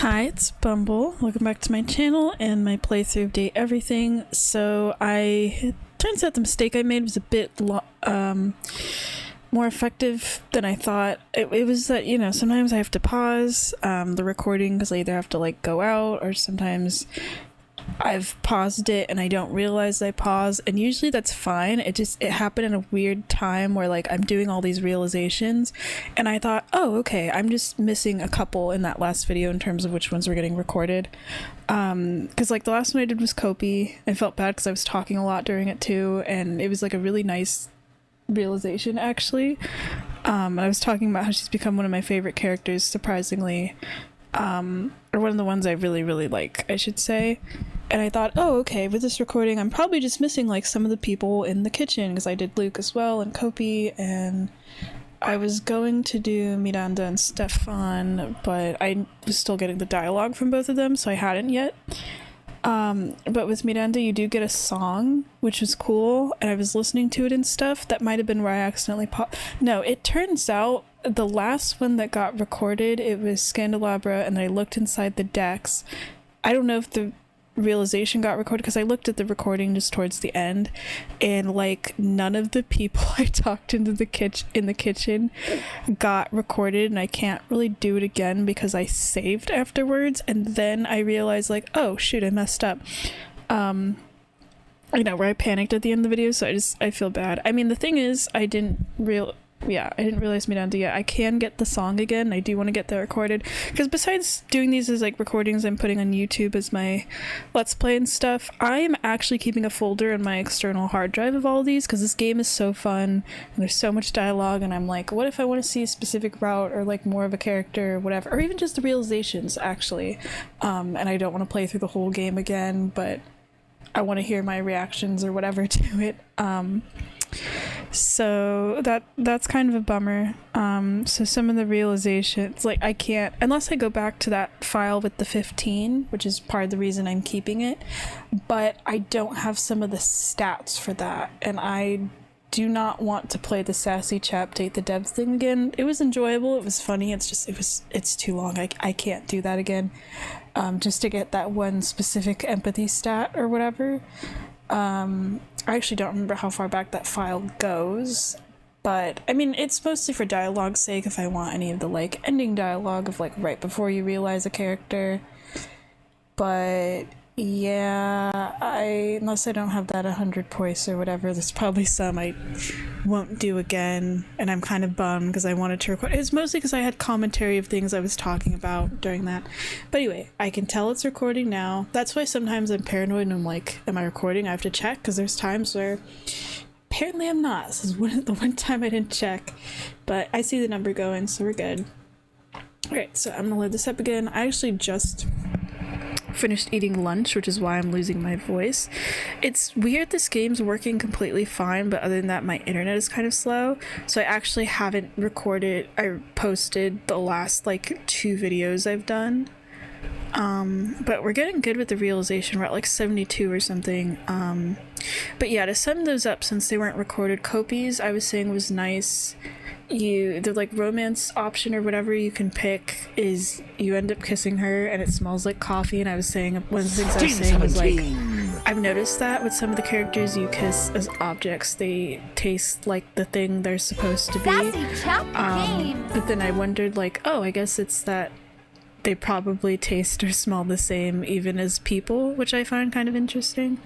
Hi, it's Bumble. Welcome back to my channel and my playthrough of Date Everything. So it turns out the mistake I made was a bit more effective than I thought. It was that, sometimes I have to pause the recording because I either have to go out, or sometimes I've paused it and I don't realize I pause, and usually that's fine. It happened in a weird time where I'm doing all these realizations and I thought, oh, okay, I'm just missing a couple in that last video in terms of which ones were getting recorded. Because the last one I did was Kopi. I felt bad because I was talking a lot during it too, and it was a really nice realization actually. And I was talking about how she's become one of my favorite characters, surprisingly, or one of the ones I really like, I should say. And I thought, oh, okay, with this recording I'm probably just missing some of the people in the kitchen, because I did Luke as well and Kopi, and I was going to do Miranda and Stefan, but I was still getting the dialogue from both of them, so I hadn't yet. But with Miranda you do get a song, which was cool, and I was listening to it and stuff. That might have been where I accidentally No, it turns out the last one that got recorded, it was Scandelabra, and I looked inside the decks. I don't know if the realization got recorded, because I looked at the recording just towards the end, and none of the people I talked into the kitchen got recorded, and I can't really do it again because I saved afterwards, and then I realized oh shoot, I messed up. Where I panicked at the end of the video, so I feel bad. I mean, the thing is, I didn't realize Miranda yet. I can get the song again. I do want to get that recorded, because besides doing these as recordings I'm putting on YouTube as my Let's Play and stuff, I am actually keeping a folder on my external hard drive of all of these, because this game is so fun and there's so much dialogue, and I'm what if I want to see a specific route, or more of a character or whatever, or even just the realizations actually, and I don't want to play through the whole game again, but I want to hear my reactions or whatever to it. So that's kind of a bummer. So some of the realizations, I can't, unless I go back to that file with the 15, which is part of the reason I'm keeping it, but I don't have some of the stats for that, and I do not want to play the Sassy Chap Date the Devs thing again. It was enjoyable, it was funny, it's too long. I can't do that again, just to get that one specific empathy stat or whatever. I actually don't remember how far back that file goes, but I mean, it's mostly for dialogue's sake, if I want any of the ending dialogue of right before you realize a character. But yeah, unless I don't have that 100 points or whatever, there's probably some I won't do again, and I'm kind of bummed because I wanted to record. It's mostly because I had commentary of things I was talking about during that. But anyway, I can tell it's recording now. That's why sometimes I'm paranoid and I'm am I recording? I have to check, because there's times where apparently I'm not. This is the one time I didn't check, but I see the number going, so we're good. Alright, so I'm gonna load this up again. I actually just finished eating lunch, which is why I'm losing my voice. It's weird, this game's working completely fine, but other than that my internet is kind of slow, so I actually haven't recorded. I posted the last 2 videos I've done, but we're getting good with the realization. We're at 72 or something. But yeah, to sum those up, since they weren't recorded, Kopi's I was saying was nice. The romance option or whatever you can pick is you end up kissing her and it smells like coffee, and I was saying, one of the things I was saying was I've noticed that with some of the characters you kiss as objects, they taste like the thing they're supposed to be. But then I wondered oh, I guess it's that they probably taste or smell the same even as people, which I find kind of interesting.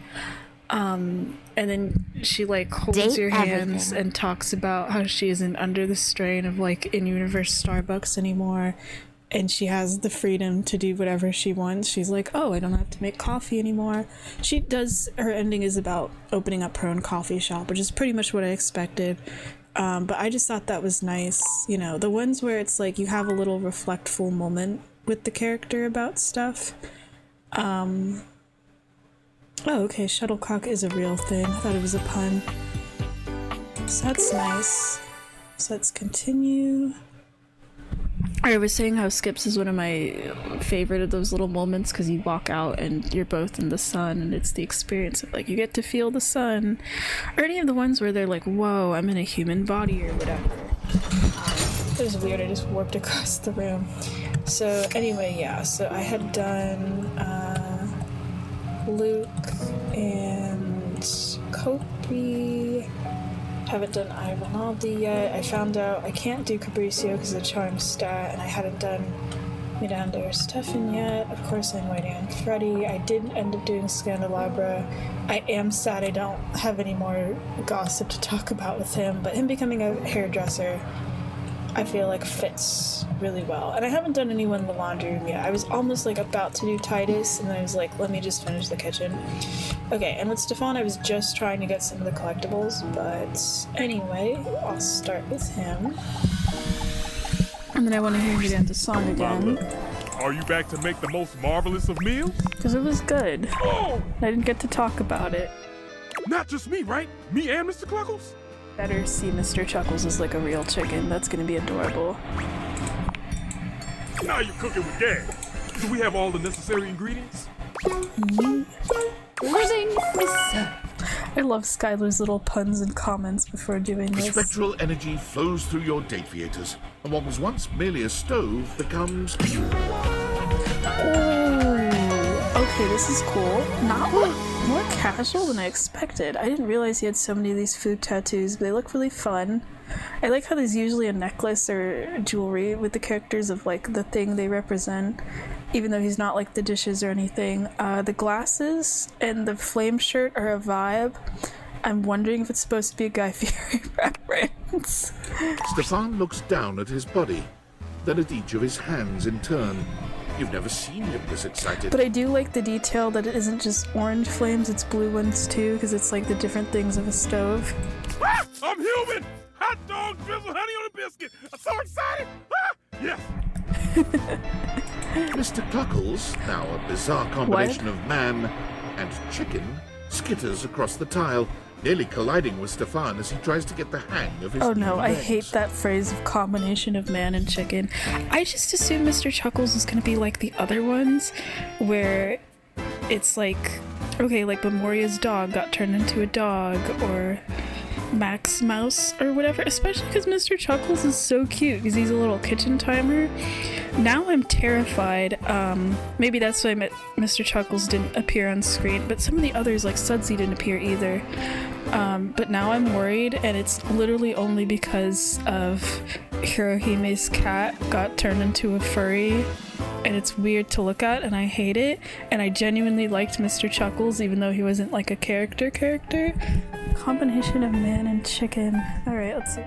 And then she holds Date your hands everything. and talks about how she isn't under the strain of in-universe Starbucks anymore, and she has the freedom to do whatever she wants. She's oh, I don't have to make coffee anymore. Her ending is about opening up her own coffee shop, which is pretty much what I expected. But I just thought that was nice. The ones where it's you have a little reflectful moment with the character about stuff. Oh, okay, shuttlecock is a real thing. I thought it was a pun. So that's nice. So let's continue. I was saying how Skips is one of my favorite of those little moments, because you walk out and you're both in the sun, and it's the experience of you get to feel the sun. Or any of the ones where they're whoa, I'm in a human body or whatever. It was weird, I just warped across the room. So anyway, yeah, so I had done Luke and Kopi. Haven't done Ivanaldi yet. I found out I can't do Cabricio because of the charm stat, and I hadn't done Miranda or Stefan yet. Of course, I'm waiting on Freddy. I did end up doing Scandalabra. I am sad I don't have any more gossip to talk about with him, but him becoming a hairdresser, I feel like fits really well. And I haven't done anyone in the laundry room yet. I was almost like about to do Titus, and then I was like, let me just finish the kitchen. Okay, and with Stefan, I was just trying to get some of the collectibles, but anyway, I'll start with him. And then I want to hear Miranda's song again. Are you back to make the most marvelous of meals? Because it was good. Oh! I didn't get to talk about it. Not just me, right? Me and Mr. Cluckles? Better see Mr. Chuckles as like a real chicken. That's gonna be adorable. Now you're cooking with gas. Do we have all the necessary ingredients? Living is I love Skylar's little puns and comments before doing The this. spectral energy flows through your Dateviators, and what was once merely a stove becomes... Okay, this is cool. Not more casual than I expected. I didn't realize he had so many of these food tattoos, but they look really fun. I like how there's usually a necklace or jewelry with the characters of like the thing they represent, even though he's not like the dishes or anything. The glasses and the flame shirt are a vibe. I'm wondering if it's supposed to be a Guy Fieri reference. Stefan looks down at his body, then at each of his hands in turn. You've never seen him this excited. But I do like the detail that it isn't just orange flames, it's blue ones too, because it's like the different things of a stove. Ah! I'm human! Hot dog, drizzle, honey on a biscuit! I'm so excited! Ah! Yes! Mr. Cluckles, now a bizarre combination of man and chicken, skitters across the tile, nearly colliding with Stefan as he tries to get the hang of his Oh new no, I legs. hate that phrase of combination of man and chicken. I just assumed Mr. Chuckles was gonna be like the other ones, where it's like, okay, like Memoria's dog got turned into a dog, or Max Mouse or whatever, especially because Mr. Chuckles is so cute because he's a little kitchen timer. Now I'm terrified. Maybe that's why Mr. Chuckles didn't appear on screen, but some of the others, like Sudsy, didn't appear either. But now I'm worried, and it's literally only because of Hirohime's cat got turned into a furry, and it's weird to look at, and I hate it. And I genuinely liked Mr. Chuckles, even though he wasn't like a character. Combination of man and chicken. Alright, let's see.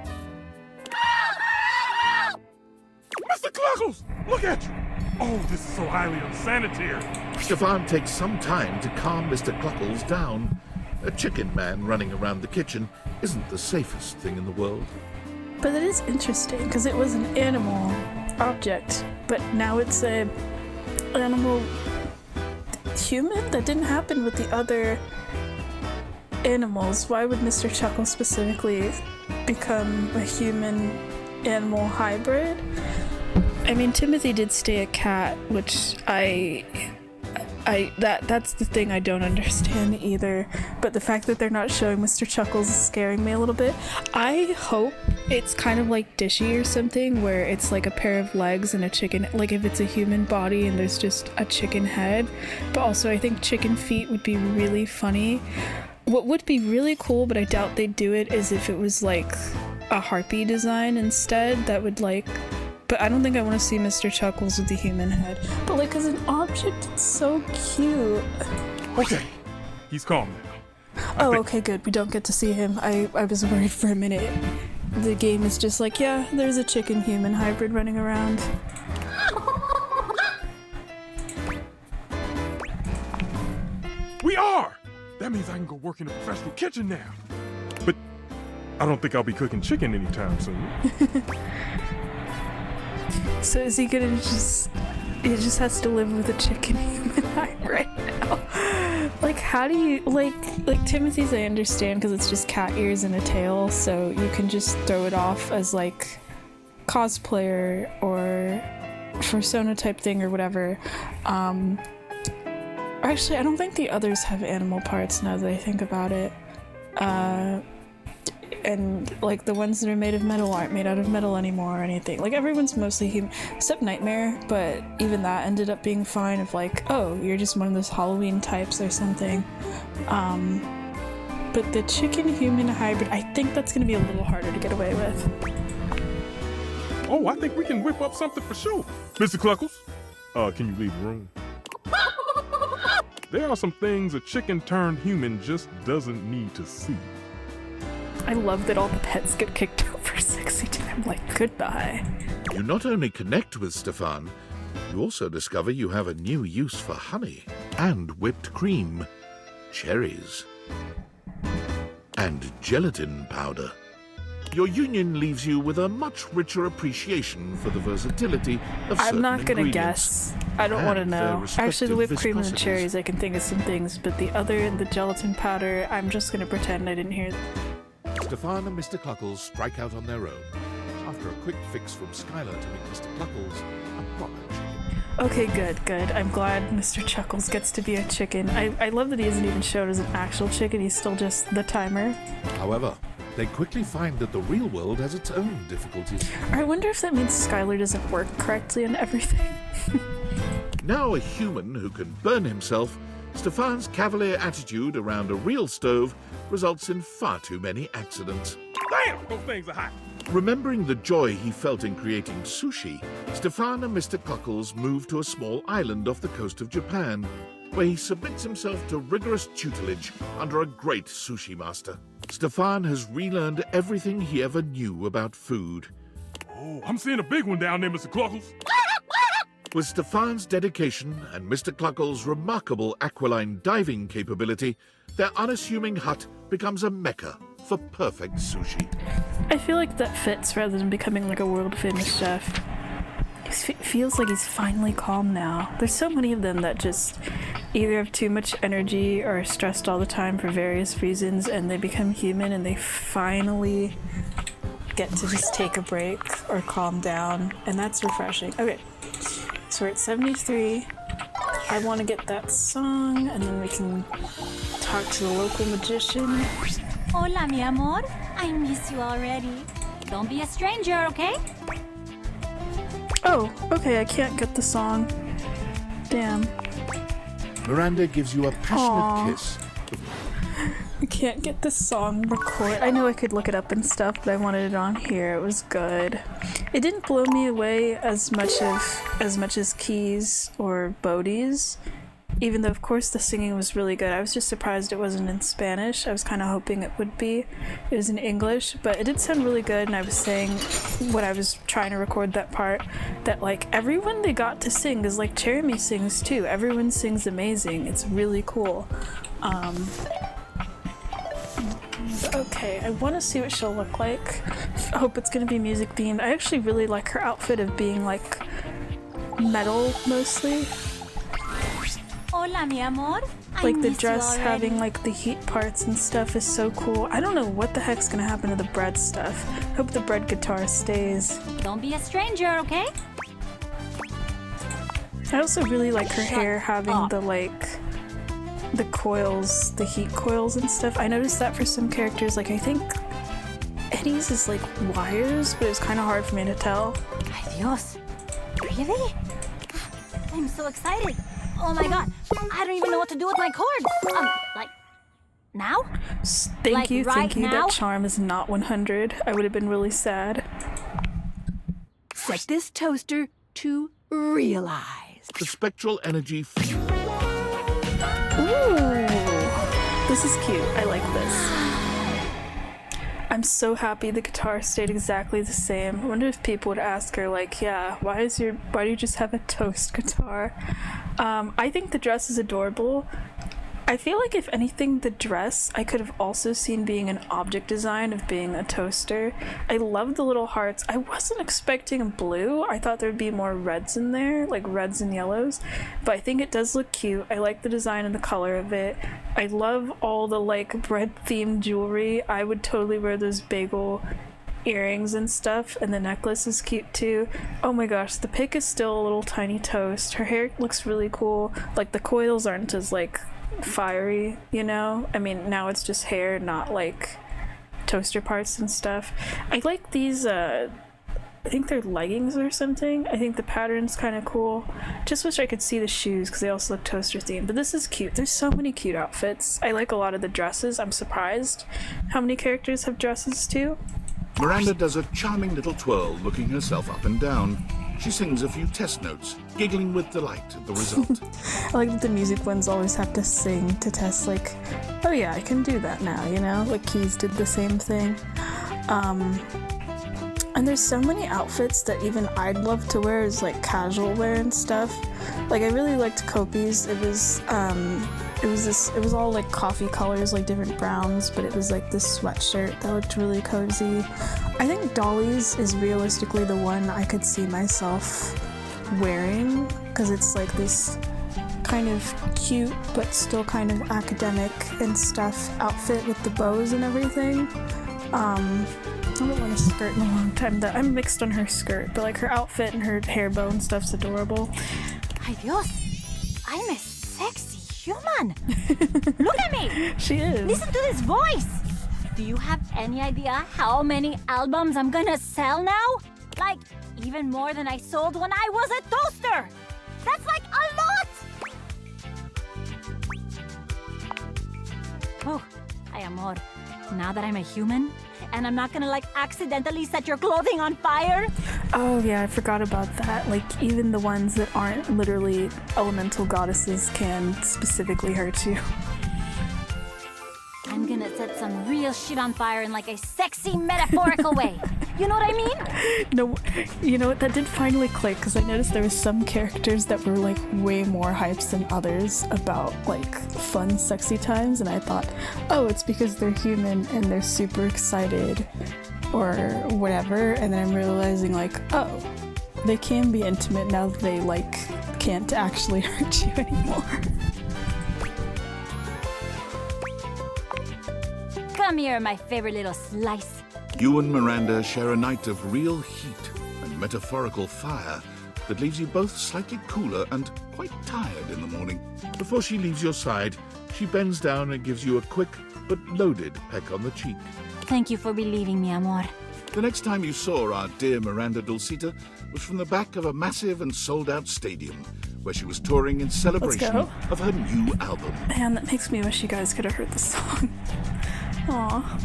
Mr. Cluckles! Look at you! Oh, this is so highly unsanitary. Stefan takes some time to calm Mr. Cluckles down. A chicken man running around the kitchen isn't the safest thing in the world. But it is interesting, because it was an animal object, but now it's a animal human? That didn't happen with the other animals. Why would Mr. Chuckles specifically become a human-animal hybrid? I mean, Timothy did stay a cat, which that's the thing I don't understand either. But the fact that they're not showing Mr. Chuckles is scaring me a little bit. I hope it's kind of like Dishy or something, where it's like a pair of legs and a chicken, like if it's a human body and there's just a chicken head. But also I think chicken feet would be really funny. What would be really cool, but I doubt they'd do it, is if it was like a harpy design instead. That would like... But I don't think I want to see Mr. Chuckles with the human head. But like as an object, it's so cute. Okay, he's calm now. Oh, okay, good. We don't get to see him. I was worried for a minute. The game is just like, yeah, there's a chicken-human hybrid running around. We are! That means I can go work in a professional kitchen now. But I don't think I'll be cooking chicken anytime soon. So is he gonna he just has to live with a chicken-human hybrid right now? Like, how do you, like Timothy's I understand because it's just cat ears and a tail, so you can just throw it off as like cosplayer or persona type thing or whatever. Actually, I don't think the others have animal parts now that I think about it. and like the ones that are made of metal aren't made out of metal anymore or anything. Like everyone's mostly human, except Nightmare, but even that ended up being fine of like, oh, you're just one of those Halloween types or something. But the chicken-human hybrid, I think that's gonna be a little harder to get away with. Oh, I think we can whip up something for sure. Mr. Cluckles, can you leave the room? There are some things a chicken turned human just doesn't need to see. I love that all the pets get kicked out for sexy time. Like, goodbye. You not only connect with Stefan, you also discover you have a new use for honey and whipped cream, cherries, and gelatin powder. Your union leaves you with a much richer appreciation for the versatility of certain I'm not gonna ingredients. guess. I don't want to and their know. Actually, the whipped respective cream and the viscosities. cherries, I can think of some things, but the other, the gelatin powder, I'm just gonna pretend I didn't hear that. Stefan and Mr. Cluckles strike out on their own after a quick fix from Skylar to make Mr. Cluckles a proper chicken. Okay, good. I'm glad Mr. Chuckles gets to be a chicken. I love that he isn't even shown as an actual chicken. He's still just the timer. However, they quickly find that the real world has its own difficulties. I wonder if that means Skylar doesn't work correctly and everything. Now a human who can burn himself, Stefan's cavalier attitude around a real stove results in far too many accidents. Damn, those things are hot. Remembering the joy he felt in creating sushi, Stefan and Mr. Cluckles move to a small island off the coast of Japan, where he submits himself to rigorous tutelage under a great sushi master. Stefan has relearned everything he ever knew about food. Oh, I'm seeing a big one down there, Mr. Cluckles. With Stefan's dedication and Mr. Cluckles' remarkable aquiline diving capability, their unassuming hut becomes a mecca for perfect sushi. I feel like that fits rather than becoming like a world famous chef. It feels like he's finally calm now. There's so many of them that just either have too much energy or are stressed all the time for various reasons, and they become human and they finally get to just take a break or calm down, and that's refreshing. Okay, so we're at 73. I want to get that song, and then we can talk to the local magician. Hola, mi amor. I miss you already. Don't be a stranger, okay? Oh, okay, I can't get the song. Damn. Miranda gives you a passionate Aw. kiss. I can't get the song record. I knew I could look it up and stuff, but I wanted it on here. It was good. It didn't blow me away as much as Keys or Bodie's, even though of course the singing was really good. I was just surprised it wasn't in Spanish. I was kind of hoping it would be. It was in English, but it did sound really good, and I was saying when I was trying to record that part that like everyone they got to sing is like Jeremy sings too. Everyone sings amazing. It's really cool. Okay, I want to see what she'll look like. I hope it's going to be music themed. I actually really like her outfit of being like metal mostly. Hola, mi amor. I Like the miss dress you having already. like the heat parts and stuff is so cool. I don't know what the heck's going to happen to the bread stuff. Hope the bread guitar stays. Don't be a stranger, okay? I also really like her Shut hair having up. the coils, the heat coils and stuff. I noticed that for some characters. Like I think Eddie's is like wires, but it was kind of hard for me to tell. Ay, Dios. Really? I'm so excited. Oh my god. I don't even know what to do with my cord. Like, now? Thank Like you. right now? That charm is not 100. I would have been really sad. Set this toaster to realize. The spectral energy Ooh, this is cute. I like this. I'm so happy the guitar stayed exactly the same. I wonder if people would ask her, like, yeah, why do you just have a toast guitar? I think the dress is adorable. I feel like if anything, the dress I could have also seen being an object design of being a toaster. I love the little hearts. I wasn't expecting blue. I thought there'd be more reds in there, like reds and yellows, but I think it does look cute. I like the design and the color of it. I love all the like bread themed jewelry. I would totally wear those bagel earrings and stuff, and the necklace is cute too. Oh my gosh, the pick is still a little tiny toast. Her hair looks really cool. Like the coils aren't as like fiery, you know? I mean, now it's just hair, not like toaster parts and stuff. I like these, I think they're leggings or something. I think the pattern's kind of cool. Just wish I could see the shoes because they also look toaster themed. But this is cute. There's so many cute outfits. I like a lot of the dresses. I'm surprised how many characters have dresses too. Miranda does a charming little twirl, looking herself up and down. She sings a few test notes, giggling with delight at the result. I like that the music ones always have to sing to test, like, oh yeah, I can do that now, you know? Like Keys did the same thing. And there's so many outfits that even I'd love to wear as like casual wear and stuff. Like I really liked Kopi's. It was all like coffee colors, like different browns, but it was like this sweatshirt that looked really cozy. I think Dolly's is realistically the one I could see myself wearing because it's like this kind of cute but still kind of academic and stuff outfit with the bows and everything. I haven't worn a skirt in a long time. I'm mixed on her skirt, but like her outfit and her hair bow and stuff's adorable. Ay Dios, I'm a sexy human. Look at me. She is. Listen to this voice. Do you have any idea how many albums I'm gonna sell now? Like, even more than I sold when I was a toaster. That's like a lot. Oh, ay amor. Now that I'm a human, and I'm not gonna like accidentally set your clothing on fire. Oh yeah, I forgot about that. Like even the ones that aren't literally elemental goddesses can specifically hurt you. I'm gonna set some real shit on fire in like a sexy metaphorical way. You know what I mean? No, you know what? That did finally click because I noticed there was some characters that were like way more hyped than others about like fun, sexy times, and I thought, oh, it's because they're human and they're super excited or whatever. And then I'm realizing like, oh, they can be intimate now that they like can't actually hurt you anymore. Come here, my favorite little slice. You and Miranda share a night of real heat and metaphorical fire that leaves you both slightly cooler and quite tired in the morning. Before she leaves your side, she bends down and gives you a quick but loaded peck on the cheek. Thank you for believing me, amor. The next time you saw our dear Miranda Dulcita was from the back of a massive and sold-out stadium where she was touring in celebration of her new album. Man, that makes me wish you guys could have heard the song. Aw.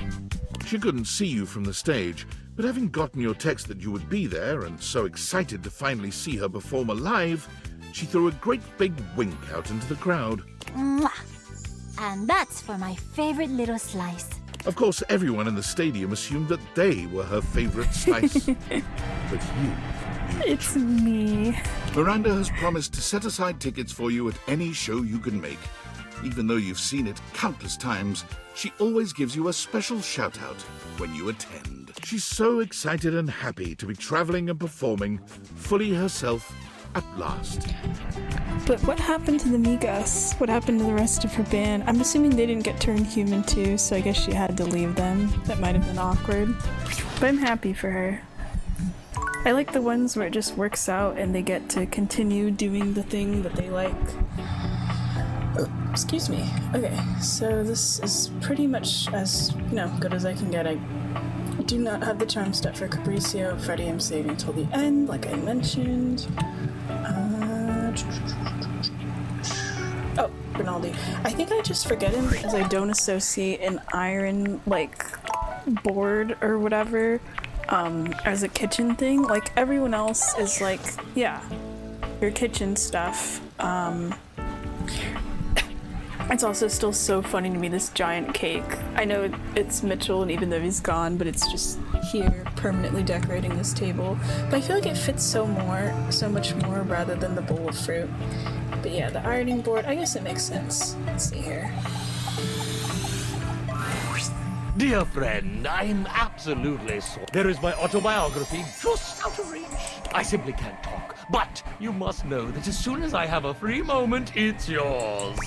She couldn't see you from the stage, but having gotten your text that you would be there and so excited to finally see her perform live, she threw a great big wink out into the crowd. Mwah. And that's for my favorite little slice. Of course, everyone in the stadium assumed that they were her favorite slice. But you. It's me. Miranda has promised to set aside tickets for you at any show you can make. Even though you've seen it countless times, she always gives you a special shout-out when you attend. She's so excited and happy to be traveling and performing fully herself at last. But what happened to the Migas? What happened to the rest of her band? I'm assuming they didn't get turned human too, so I guess she had to leave them. That might have been awkward. But I'm happy for her. I like the ones where it just works out and they get to continue doing the thing that they like. Oh, excuse me. Okay, so this is pretty much as, good as I can get. I do not have the charm step for Capriccio. Freddy I'm saving till the end, like I mentioned. Oh, Rinaldi. I think I just forget him because I don't associate an iron, board or whatever, as a kitchen thing. Like, everyone else is like, yeah, your kitchen stuff. It's also still so funny to me, this giant cake. I know it's Mitchell, and even though he's gone, but it's just here, permanently decorating this table. But I feel like it fits so much more rather than the bowl of fruit. But yeah, the ironing board, I guess it makes sense. Let's see here. Dear friend, I'm absolutely sorry. There is my autobiography just out of reach. I simply can't talk, but you must know that as soon as I have a free moment, it's yours.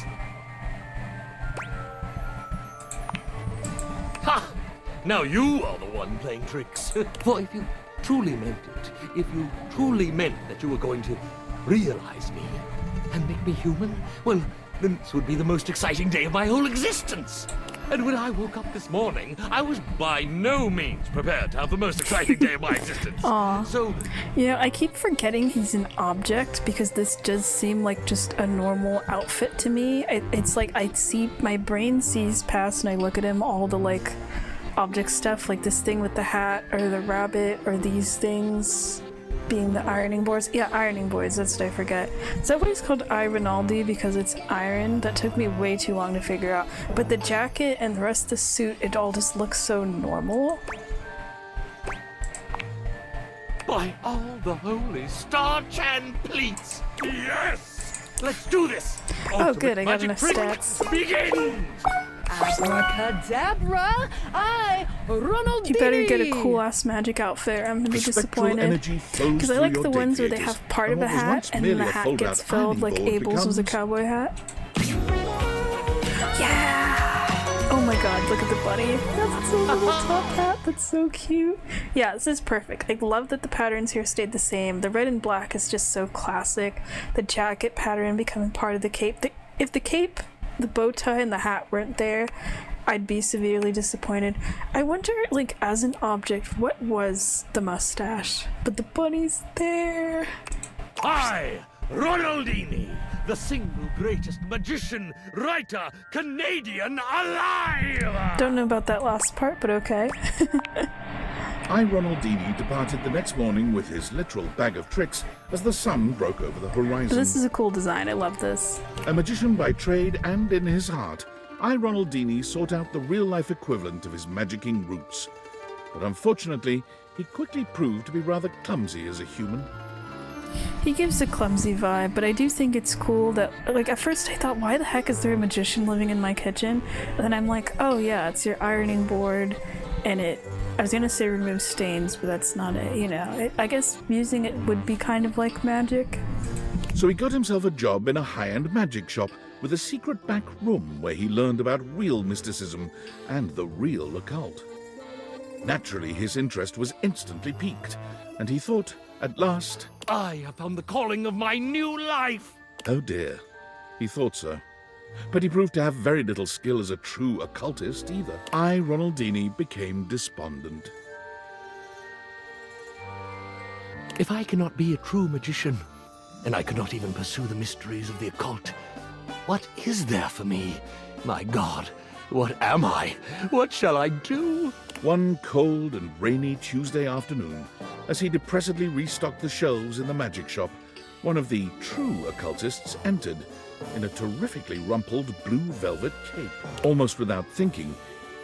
Ha! Now you are the one playing tricks. For if you truly meant it, if you truly meant that you were going to realize me and make me human, well, then this would be the most exciting day of my whole existence. And when I woke up this morning, I was by no means prepared to have the most exciting day of my existence. Aw. So, You know, I keep forgetting he's an object because this does seem like just a normal outfit to me. It's like my brain sees past and I look at him, all the like object stuff, like this thing with the hat or the rabbit or these things being the ironing boards. Yeah, ironing boards, that's what I forget. Is that why it's called I Rinaldi? Because it's iron? That took me way too long to figure out. But the jacket and the rest of the suit, it all just looks so normal. by all the holy starch and pleats, yes! Let's do this! Oh, good, I got Ultimate enough magic stats. trick begins! Abracadabra! Ronald You better get a cool ass magic outfit or I'm gonna be Spectral disappointed. energy flows Because I through like your the ones where they dictators, have part of and a what was hat once and then the merely a hat fold-out gets filled ironing like board Abel's was a becomes- cowboy hat. Yeah! Oh my god, look at the bunny. That's a little top hat. That's so cute. Yeah, this is perfect. I love that the patterns here stayed the same. The red and black is just so classic. The jacket pattern becoming part of the cape. If the cape, the bow tie, and the hat weren't there, I'd be severely disappointed. I wonder, like, as an object, what was the mustache? But the bunny's there. I, Ronaldini, the single greatest magician, writer, Canadian alive! Don't know about that last part, but okay. I, Ronaldini, departed the next morning with his literal bag of tricks as the sun broke over the horizon. But this is a cool design. I love this. A magician by trade and in his heart, I, Ronaldini, sought out the real-life equivalent of his magicking roots. But unfortunately, he quickly proved to be rather clumsy as a human. He gives a clumsy vibe, but I do think it's cool that, like, at first I thought, why the heck is there a magician living in my kitchen? And then I'm like, oh yeah, it's your ironing board, and I was gonna say remove stains, but that's not it, you know. I guess using it would be kind of like magic. So he got himself a job in a high-end magic shop with a secret back room where he learned about real mysticism and the real occult. Naturally, his interest was instantly piqued, and he thought, at last, I have found the calling of my new life! oh dear, he thought so. But he proved to have very little skill as a true occultist either. I, Ronaldini, became despondent. If I cannot be a true magician, and I cannot even pursue the mysteries of the occult, what is there for me? My God, what am I? What shall I do? One cold and rainy Tuesday afternoon, as he depressedly restocked the shelves in the magic shop, one of the true occultists entered in a terrifically rumpled blue velvet cape. Almost without thinking,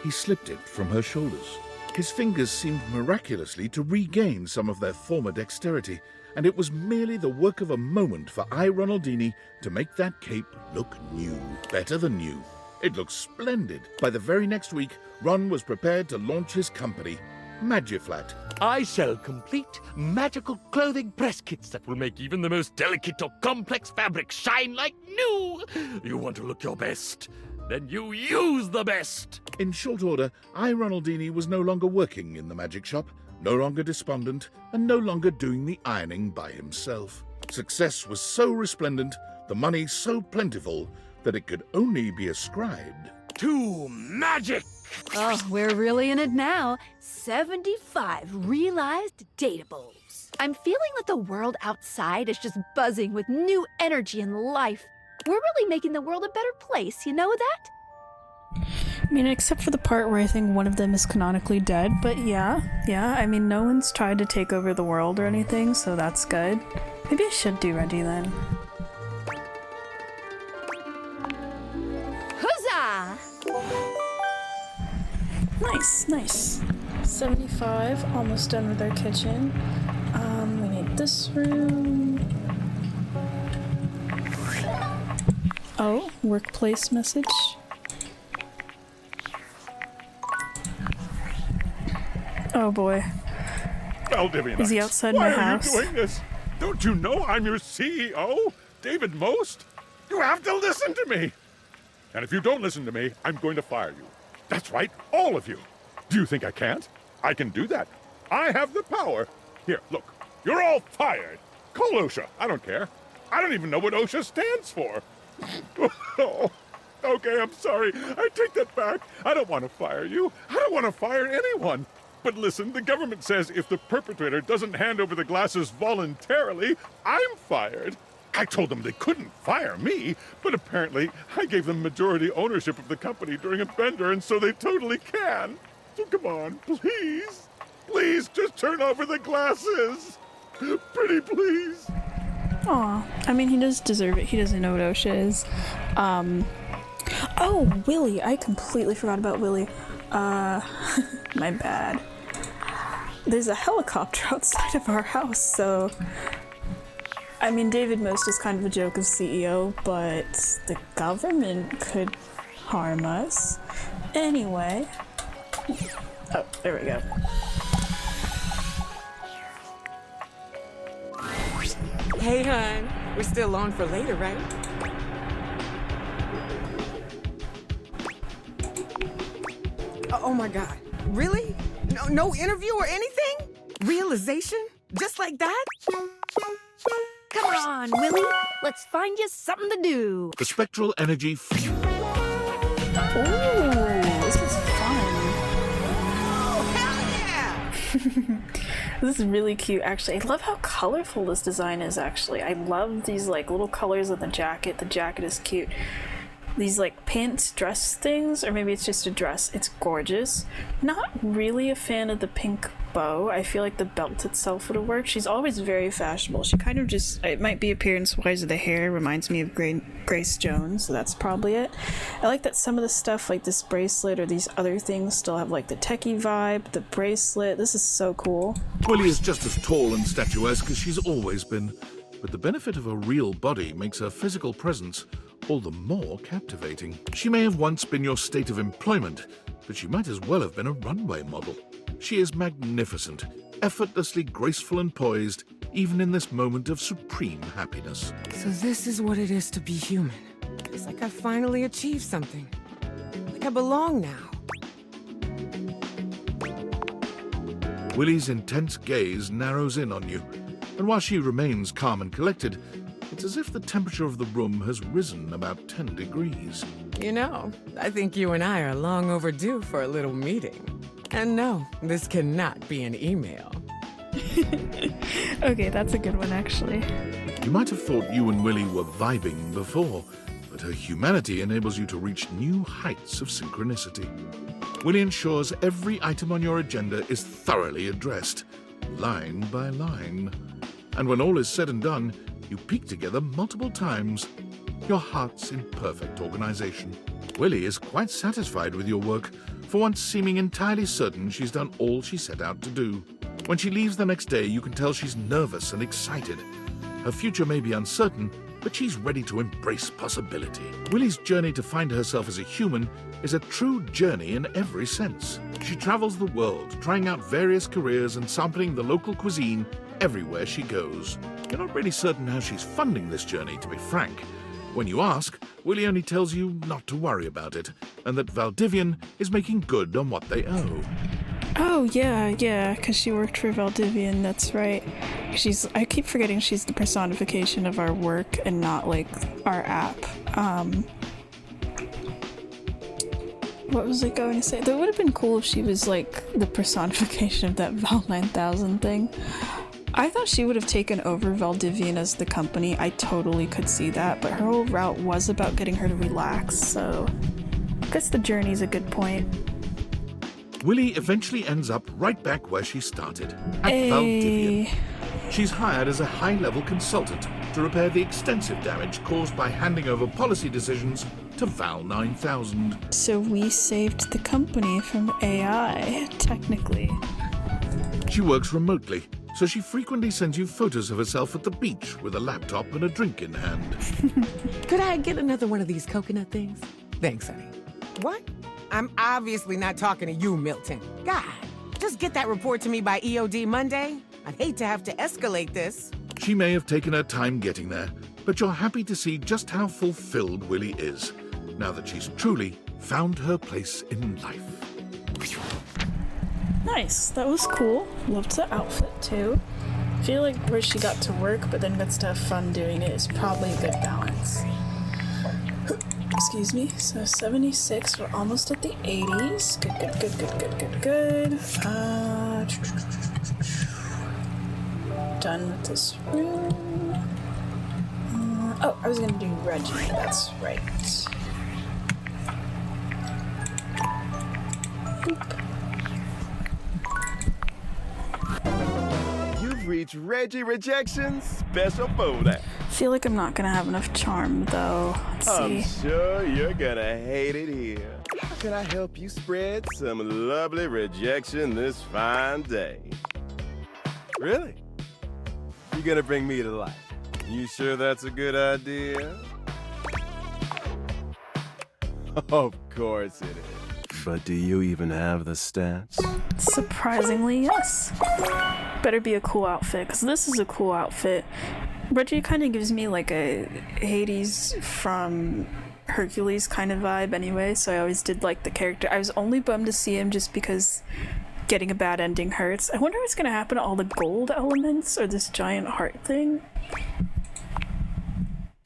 he slipped it from her shoulders. His fingers seemed miraculously to regain some of their former dexterity, and it was merely the work of a moment for I, Ronaldini, to make that cape look new. Better than new. It looked splendid. By the very next week, Ron was prepared to launch his company, Magiflat. I sell complete magical clothing press kits that will make even the most delicate or complex fabric shine like new. You want to look your best? Then you use the best. In short order, I, Ronaldini, was no longer working in the magic shop, no longer despondent, and no longer doing the ironing by himself. Success was so resplendent, the money so plentiful, that it could only be ascribed To magic. Oh, we're really in it now. 75 realized data bulbs. I'm feeling that the world outside is just buzzing with new energy and life. We're really making the world a better place, you know that? I mean, except for the part where I think one of them is canonically dead, but yeah. I mean, no one's tried to take over the world or anything, so that's good. Maybe I should do Ready then. Huzzah! Nice. 75, almost done with our kitchen. We need this room. Oh, workplace message. Oh boy. Valdivianites, Is he outside why my are house? you doing this? Don't you know I'm your CEO, David Most? You have to listen to me. And if you don't listen to me, I'm going to fire you. That's right, all of you. Do you think I can't? I can do that. I have the power. Here, look. You're all fired. Call OSHA. I don't care. I don't even know what OSHA stands for. Oh, Okay, I'm sorry. I take that back. I don't want to fire you. I don't want to fire anyone. But listen, the government says if the perpetrator doesn't hand over the glasses voluntarily, I'm fired. I told them they couldn't fire me, but apparently I gave them majority ownership of the company during a bender, and so they totally can. So come on, please. Please, just turn over the glasses. Pretty please. Aw, I mean, he does deserve it. He doesn't know what OSHA is. Oh, Willie. I completely forgot about Willie. My bad. There's a helicopter outside of our house, so... I mean, David Most is kind of a joke of CEO, but the government could harm us. Anyway. Oh, there we go. Hey, hon. We're still on for later, right? Oh my God. Really? No interview or anything? Realization? Just like that? Come on, Willie. Let's find you something to do. The spectral energy Ooh, this is fun. Oh, hell yeah! This is really cute, actually. I love how colorful this design is, actually. I love these, like, little colors of the jacket. The jacket is cute. These, like, pants dress things, or maybe it's just a dress. It's gorgeous. Not really a fan of the pink bow. I feel like the belt itself would have worked. She's always very fashionable. She kind of just, it might be appearance-wise of the hair, reminds me of Grace Jones, so that's probably it. I like that some of the stuff, like this bracelet or these other things, still have, like, the techie vibe, the bracelet. This is so cool. Willie is just as tall and statuesque as she's always been, but the benefit of a real body makes her physical presence all the more captivating. She may have once been your state of employment, but she might as well have been a runway model. She is magnificent, effortlessly graceful and poised, even in this moment of supreme happiness. So this is what it is to be human. It's like I finally achieved something. Like I belong now. Willie's intense gaze narrows in on you, and while she remains calm and collected, it's as if the temperature of the room has risen about 10 degrees. You know, I think you and I are long overdue for a little meeting. And no, this cannot be an email. Okay, that's a good one, actually. You might have thought you and Willie were vibing before, but her humanity enables you to reach new heights of synchronicity. Willie ensures every item on your agenda is thoroughly addressed, line by line. And when all is said and done, you peek together multiple times, your hearts in perfect organization. Willie is quite satisfied with your work, for once seeming entirely certain she's done all she set out to do. When she leaves the next day, you can tell she's nervous and excited. Her future may be uncertain, but she's ready to embrace possibility. Willie's journey to find herself as a human is a true journey in every sense. She travels the world, trying out various careers and sampling the local cuisine everywhere she goes. You're not really certain how she's funding this journey, to be frank. When you ask, Willie only tells you not to worry about it, and that Valdivian is making good on what they owe. Oh, yeah, because she worked for Valdivian, that's right. I keep forgetting she's the personification of our work and not, like, our app. What was I going to say? That would have been cool if she was, like, the personification of that Val 9000 thing. I thought she would have taken over Valdivian as the company. I totally could see that, but her whole route was about getting her to relax, so I guess the journey's a good point. Willie eventually ends up right back where she started, at Valdivian. She's hired as a high-level consultant to repair the extensive damage caused by handing over policy decisions to Val 9000. So we saved the company from AI, technically. She works remotely, so she frequently sends you photos of herself at the beach with a laptop and a drink in hand. Could I get another one of these coconut things? Thanks, honey. What? I'm obviously not talking to you, Milton. God, just get that report to me by EOD Monday. I'd hate to have to escalate this. She may have taken her time getting there, but you're happy to see just how fulfilled Willie is, now that she's truly found her place in life. Nice, that was cool. Loved the outfit too. I feel like where she got to work but then gets to have fun doing it is probably a good balance. Excuse me. So 76. We're almost at the 80s. Good. Done with this room. Oh, I was gonna do Reggie. That's right. You've reached Reggie Rejection's special folder. Feel like I'm not gonna have enough charm though. Let's I'm see. sure you're gonna hate it here. How can I help you spread some lovely rejection this fine day? Really? You're gonna bring me to life? You sure that's a good idea? Of course it is. But do you even have the stats? Surprisingly, yes. Better be a cool outfit, because this is a cool outfit. Reggie kind of gives me like a Hades from Hercules kind of vibe anyway, so I always did like the character. I was only bummed to see him just because getting a bad ending hurts. I wonder what's going to happen to all the gold elements or this giant heart thing.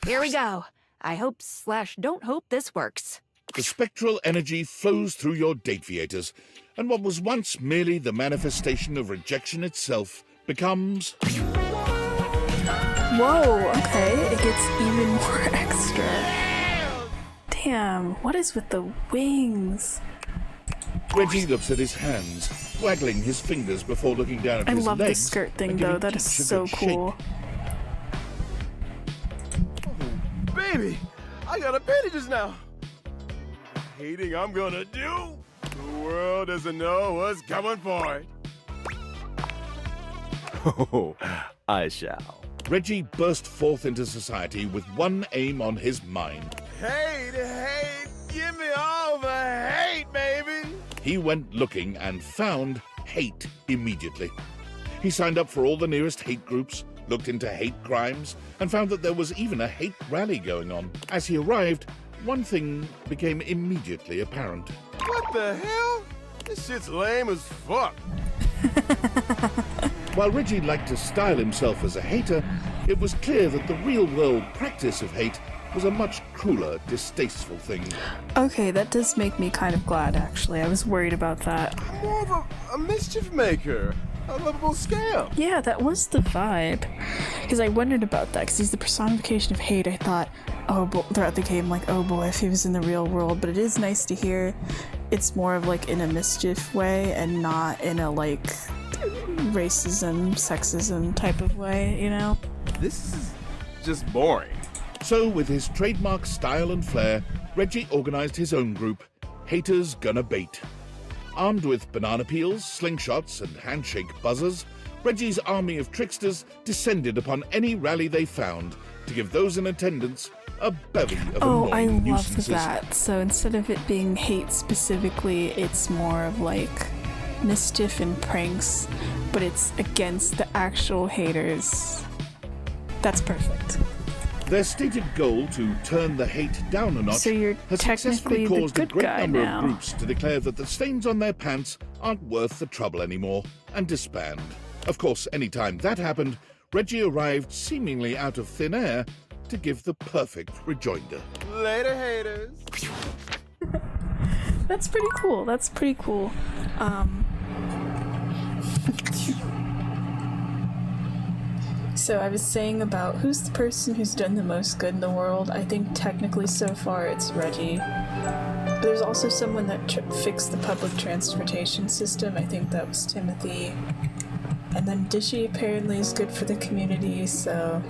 Here we go. I hope/don't hope this works. The spectral energy flows through your Dateviators, and what was once merely the manifestation of rejection itself becomes... Whoa, okay, it gets even more extra. Damn, what is with the wings? Reggie looks at his hands, waggling his fingers before looking down at I his love the legs skirt thing and though, giving that is each a so good cool. Oh, baby, I got appendages now. Hating I'm gonna do. The world doesn't know what's coming for it. Oh, I shall. Reggie burst forth into society with one aim on his mind. Hate, give me all the hate, baby. He went looking and found hate immediately. He signed up for all the nearest hate groups, looked into hate crimes, and found that there was even a hate rally going on. As he arrived, one thing became immediately apparent. What the hell? This shit's lame as fuck. While Reggie liked to style himself as a hater, it was clear that the real-world practice of hate was a much crueler, distasteful thing. Okay, that does make me kind of glad, actually. I was worried about that. I'm more of a mischief maker. A lovable scam. Yeah, that was the vibe. Because I wondered about that, because he's the personification of hate. I thought, oh, throughout the game, like, oh boy, if he was in the real world. But it is nice to hear it's more of like in a mischief way and not in a like racism, sexism type of way, you know? This is just boring. So, with his trademark style and flair, Reggie organized his own group, Haters Gonna Bait. Armed with banana peels, slingshots, and handshake buzzers, Reggie's army of tricksters descended upon any rally they found to give those in attendance a bevy of Oh, I annoying love nuisances. that. So instead of it being hate specifically, it's more of like mischief and pranks, but it's against the actual haters. That's perfect. Their stated goal to turn the hate down a notch So you're has successfully technically the caused a good great guy number now. of groups to declare that the stains on their pants aren't worth the trouble anymore and disband. Of course, any time that happened, Reggie arrived seemingly out of thin air to give the perfect rejoinder. Later, haters. That's pretty cool. That's pretty cool. So I was saying about who's the person who's done the most good in the world. I think technically so far it's Reggie. But there's also someone that fixed the public transportation system. I think that was Timothy. And then Dishy apparently is good for the community, so...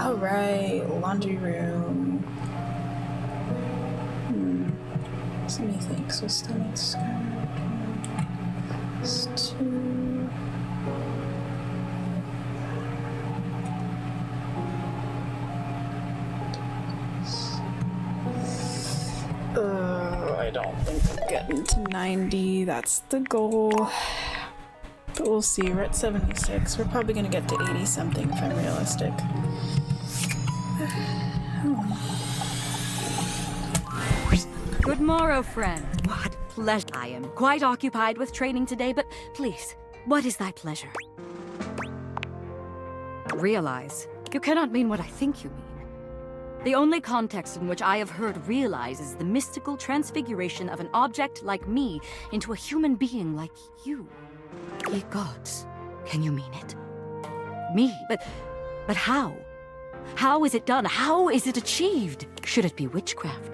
Alright, laundry room. So many things. So stomach stew. I don't think I'm getting to 90. That's the goal. But we'll see. We're at 76. We're probably gonna get to 80 something if I'm realistic. Good morrow, friend. What pleasure. I am quite occupied with training today, but please, what is thy pleasure? Realize, you cannot mean what I think you mean. The only context in which I have heard realize is the mystical transfiguration of an object like me into a human being like you. Ye gods, can you mean it? Me? But how? How is it done? How is it achieved? Should it be witchcraft?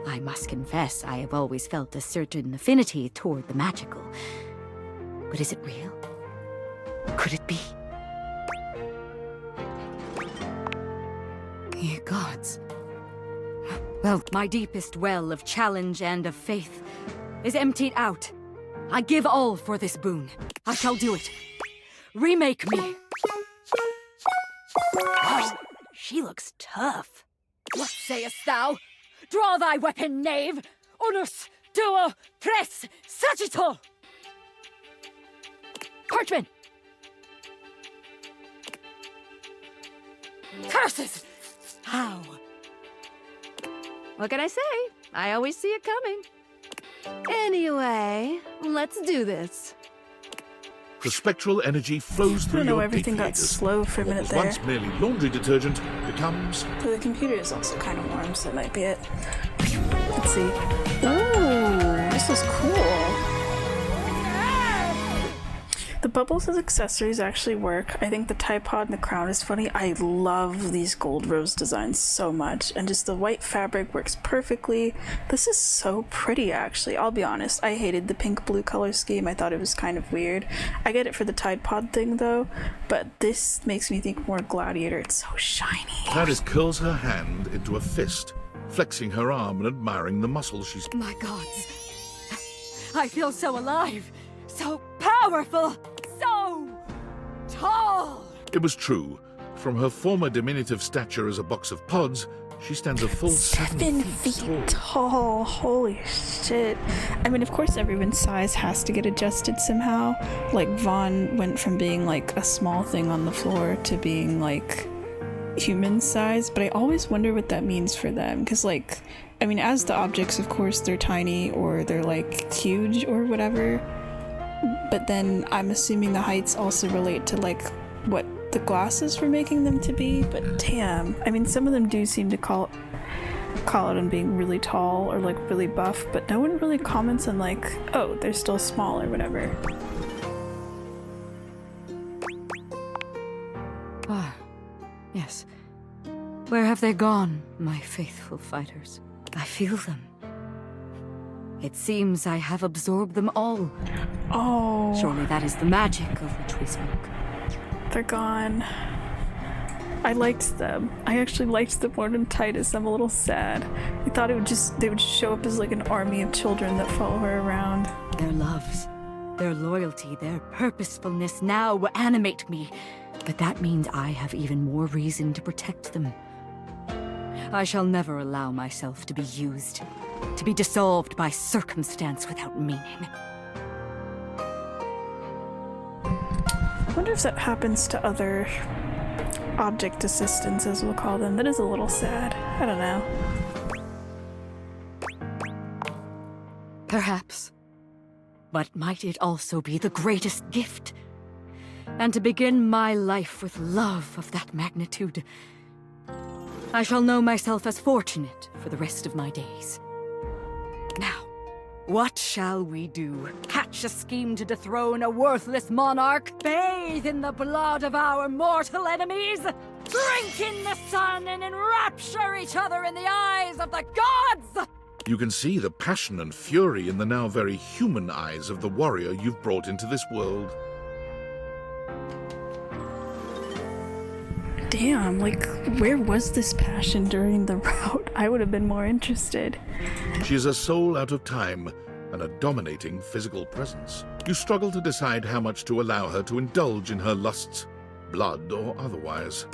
I must confess, I have always felt a certain affinity toward the magical. But is it real? Could it be? Ye gods. Well, my deepest well of challenge and of faith is emptied out. I give all for this boon. I shall do it. Remake me. Oh, she looks tough. What sayest thou? Draw thy weapon, knave! Unus, duo, pres, sagittal! Parchment! Curses! How? What can I say? I always see it coming. Anyway, let's do this. The spectral energy flows I through don't know, your everything got deep slow for a What minute was there. once merely laundry detergent becomes So the computer is also kind of warm, so that might be it. Let's see. Ooh, this is cool. The bubbles as accessories actually work. I think the Tide Pod and the crown is funny. I love these gold rose designs so much, and just the white fabric works perfectly. This is so pretty, actually. I'll be honest, I hated the pink-blue color scheme. I thought it was kind of weird. I get it for the Tide Pod thing, though, but this makes me think more Gladiator. It's so shiny. Gladys curls her hand into a fist, flexing her arm and admiring the muscles she's... My gods. I feel so alive, so powerful, so tall. It was true. From her former diminutive stature as a box of pods, she stands a full 7 feet tall. Holy shit. I mean, of course everyone's size has to get adjusted somehow. Like, Vaughn went from being like a small thing on the floor to being like human size, but I always wonder what that means for them, because like, I mean, as the objects, of course, they're tiny or they're like huge or whatever, but then I'm assuming the heights also relate to like what the glasses were making them to be. But damn, I mean, some of them do seem to call it on being really tall or like really buff, but no one really comments on like, oh, they're still small or whatever. Ah, yes. Where have they gone, my faithful fighters? I feel them. It seems I have absorbed them all. Oh, Surely that is the magic of which we spoke. they're gone. I liked them. I actually liked them more than Titus. I'm a little sad. I thought they would show up as like an army of children that follow her around. Their loves, their loyalty, their purposefulness now animate me. But that means I have even more reason to protect them. I shall never allow myself to be used, to be dissolved by circumstance without meaning. I wonder if that happens to other object assistants, as we'll call them. That is a little sad. I don't know. Perhaps. But might it also be the greatest gift? And to begin my life with love of that magnitude, I shall know myself as fortunate for the rest of my days. Now, what shall we do? Hatch a scheme to dethrone a worthless monarch? Bathe in the blood of our mortal enemies? Drink in the sun and enrapture each other in the eyes of the gods? You can see the passion and fury in the now very human eyes of the warrior you've brought into this world. Damn, like, where was this passion during the rout? I would have been more interested. She is a soul out of time and a dominating physical presence. You struggle to decide how much to allow her to indulge in her lusts, blood or otherwise.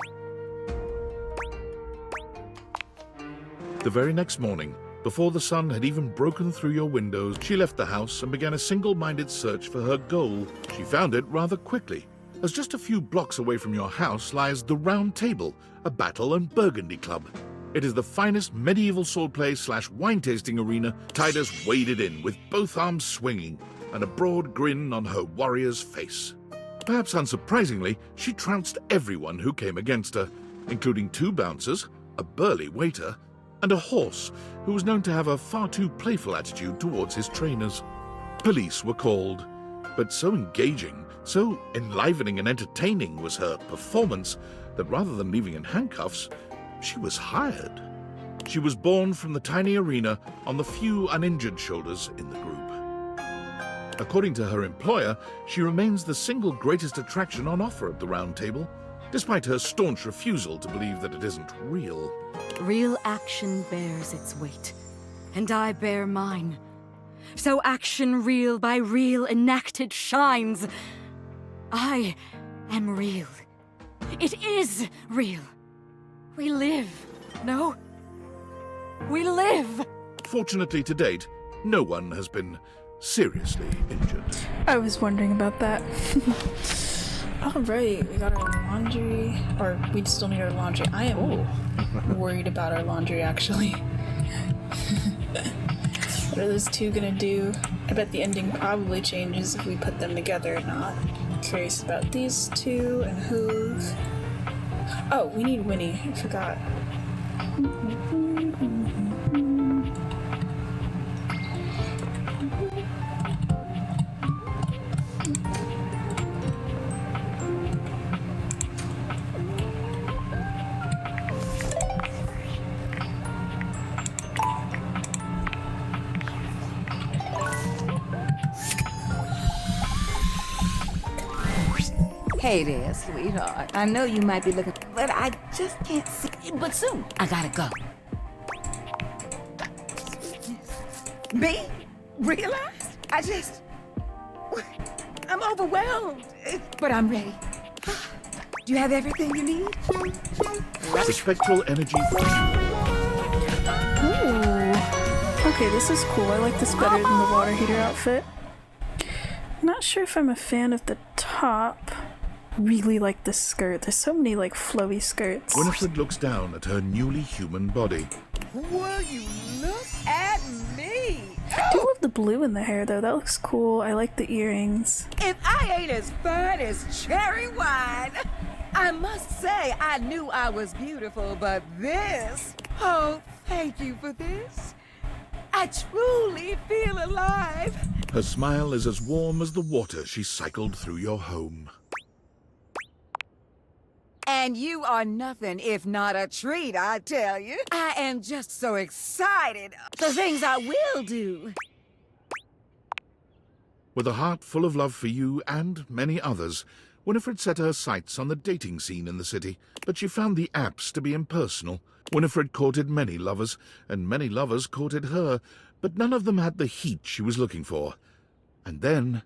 The very next morning, before the sun had even broken through your windows, she left the house and began a single-minded search for her goal. She found it rather quickly, as just a few blocks away from your house lies the Round Table, a battle and burgundy club. It is the finest medieval swordplay / wine tasting arena. Titus waded in with both arms swinging and a broad grin on her warrior's face. Perhaps unsurprisingly, she trounced everyone who came against her, including 2 bouncers, a burly waiter, and a horse who was known to have a far too playful attitude towards his trainers. Police were called, but so engaging, so enlivening and entertaining was her performance that rather than leaving in handcuffs, she was hired. She was born from the tiny arena on the few uninjured shoulders in the group. According to her employer, she remains the single greatest attraction on offer at the Round Table, despite her staunch refusal to believe that it isn't real. Real action bears its weight, and I bear mine. So action real by real enacted shines. I am real. It is real. We live. No? We live! Fortunately to date, no one has been seriously injured. I was wondering about that. Alright, we got our laundry. Or we still need our laundry. I am worried about our laundry, actually. What are those two gonna do? I bet the ending probably changes if we put them together or not. Curious about these two and Hoove. Oh, we need Winnie. I forgot. Hey there, sweetheart. I know you might be looking, but I just can't see. But soon, I gotta go. Me? Realized? I'm overwhelmed. But I'm ready. Do you have everything you need? The spectral energy. Ooh. Okay, this is cool. I like this better than the water heater outfit. Not sure if I'm a fan of the top. Really like the skirt. There's so many like flowy skirts. Winifred looks down at her newly human body. Will you look at me? I do love the blue in the hair though. That looks cool. I like the earrings. If I ain't as fine as cherry wine, I must say I knew I was beautiful, but this, oh, thank you for this. I truly feel alive. Her smile is as warm as the water she cycled through your home. And you are nothing if not a treat, I tell you. I am just so excited. The things I will do. With a heart full of love for you and many others, Winifred set her sights on the dating scene in the city, but she found the apps to be impersonal. Winifred courted many lovers, and many lovers courted her, but none of them had the heat she was looking for. And then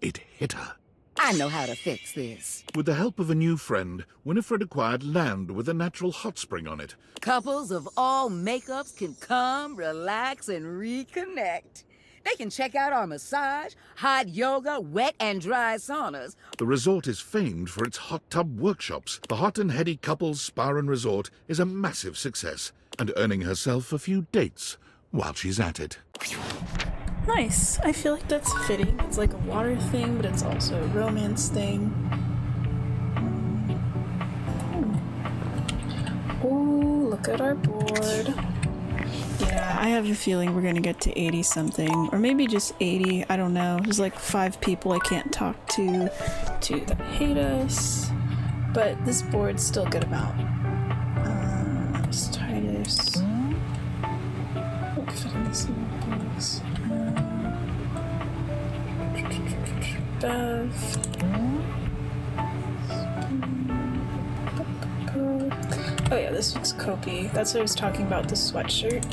it hit her. I know how to fix this. With the help of a new friend, Winifred acquired land with a natural hot spring on it. Couples of all makeups can come, relax, and reconnect. They can check out our massage, hot yoga, wet and dry saunas. The resort is famed for its hot tub workshops. The Hot and Heady Couples Spa and Resort is a massive success, and earning herself a few dates while she's at it. Nice. I feel like that's fitting. It's like a water thing, but it's also a romance thing. Ooh, look at our board. Yeah, I have a feeling we're gonna get to 80 something, or maybe just 80. I don't know. There's like 5 people I can't talk to that hate us, but this board's still a good amount. Titus. What fit in this box? Bev. Oh yeah, this one's Kopi. That's what I was talking about, the sweatshirt.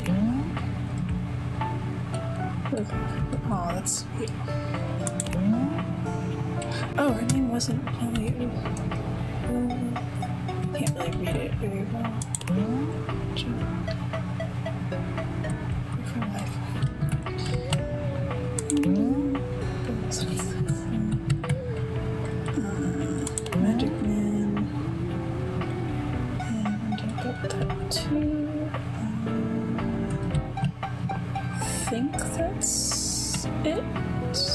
Oh, that's sweet. Oh, her name wasn't... Oh, wait. Can't really read it very well. For life. Magic Man. And I got that too. I think that's it.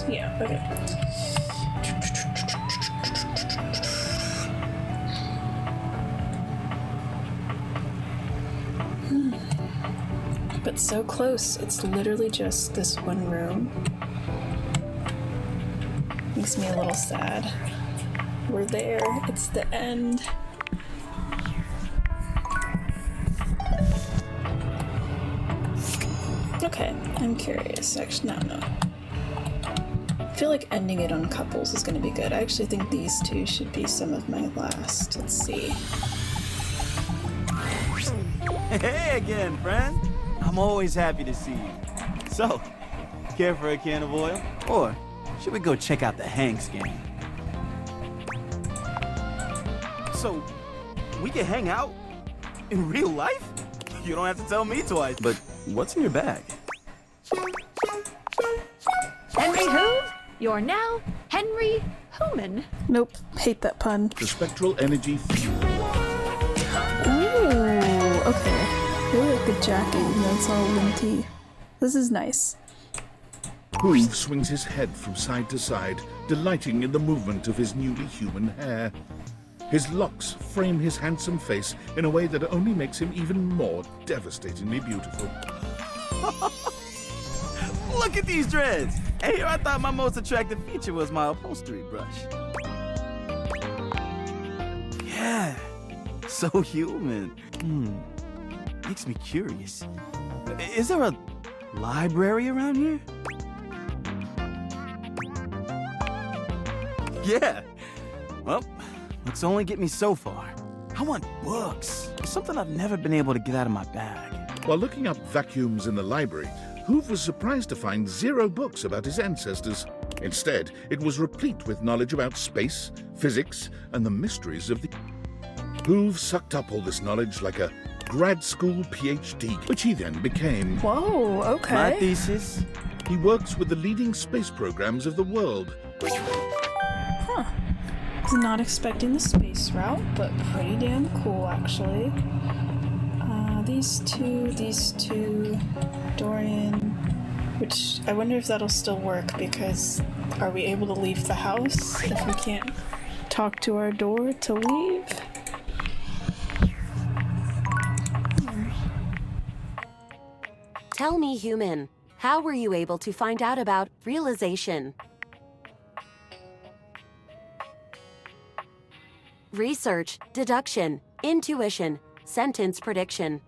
Yeah, okay. But so close. It's literally just this one room. Makes me a little sad. We're there. It's the end. Okay, I'm curious. Actually, no. I feel like ending it on couples is going to be good. I actually think these two should be some of my last. Let's see. Hey again, friend. I'm always happy to see you. So, care for a can of oil? Or should we go check out the Hanks game? So, we can hang out? In real life? You don't have to tell me twice. But what's in your bag? Henry Hoove, you're now Henry Hooman. Nope. Hate that pun. The spectral energy fuel. Ooh, okay. Really like the jacket, even though it's all linty. This is nice. Hoove swings his head from side to side, delighting in the movement of his newly human hair. His locks frame his handsome face in a way that only makes him even more devastatingly beautiful. Look at these dreads! And here I thought my most attractive feature was my upholstery brush. Yeah, so human. Makes me curious. Is there a library around here? Yeah. Well, looks only get me so far. I want books. Something I've never been able to get out of my bag. While looking up vacuums in the library, Hoove was surprised to find 0 books about his ancestors. Instead, it was replete with knowledge about space, physics, and the mysteries of the... Hoove sucked up all this knowledge like a grad school PhD, which he then became. Whoa, okay. My thesis? He works with the leading space programs of the world. Huh. Was not expecting the space route, but pretty damn cool, actually. These two, Dorian, which I wonder if that'll still work, because are we able to leave the house if we can't talk to our door to leave? Tell me, human, how were you able to find out about realization? Research, deduction, intuition, sentence prediction.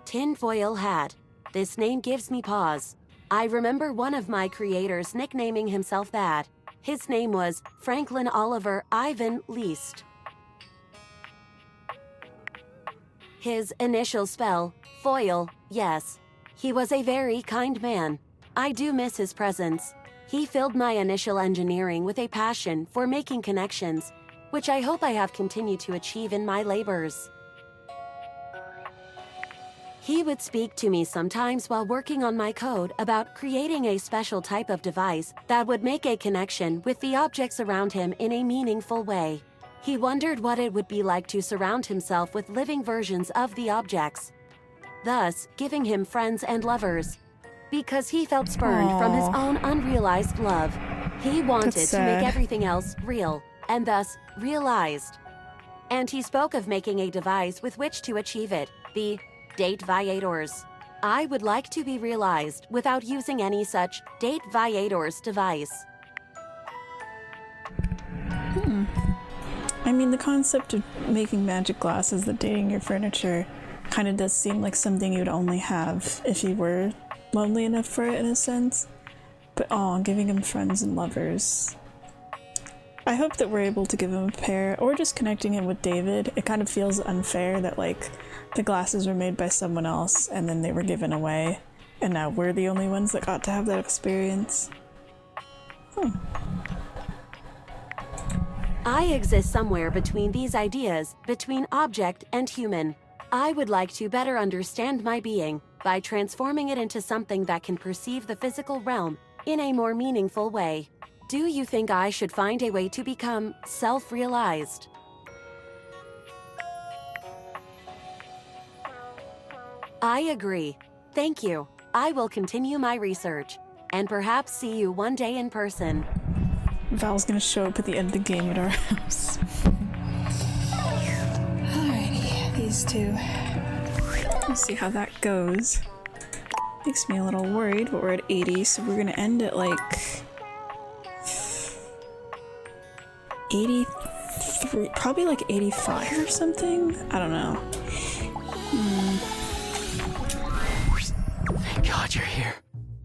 Tinfoil hat. This name gives me pause. I remember one of my creators nicknaming himself that. His name was Franklin Oliver Ivan Least. His initial spell, foil, yes. He was a very kind man. I do miss his presence. He filled my initial engineering with a passion for making connections, which I hope I have continued to achieve in my labors. He would speak to me sometimes while working on my code about creating a special type of device that would make a connection with the objects around him in a meaningful way. He wondered what it would be like to surround himself with living versions of the objects, thus giving him friends and lovers. Because he felt spurned from his own unrealized love, he wanted to make everything else real, and thus realized. And he spoke of making a device with which to achieve it, the Date Viators. I would like to be realized without using any such Date Viators device. I mean, the concept of making magic glasses that dating your furniture kind of does seem like something you'd only have if you were lonely enough for it, in a sense. But giving him friends and lovers. I hope that we're able to give him a pair, or just connecting him with David. It kind of feels unfair that, like, the glasses were made by someone else and then they were given away, and now we're the only ones that got to have that experience. I exist somewhere between these ideas, between object and human. I would like to better understand my being by transforming it into something that can perceive the physical realm in a more meaningful way. Do you think I should find a way to become self-realized? I agree. Thank you. I will continue my research, and perhaps see you one day in person. Val's gonna show up at the end of the game at our house. Alrighty. these two. Let's see how that goes. Makes me a little worried, but we're at 80, so we're gonna end at like 83, probably like 85 or something? I don't know. Thank God you're here.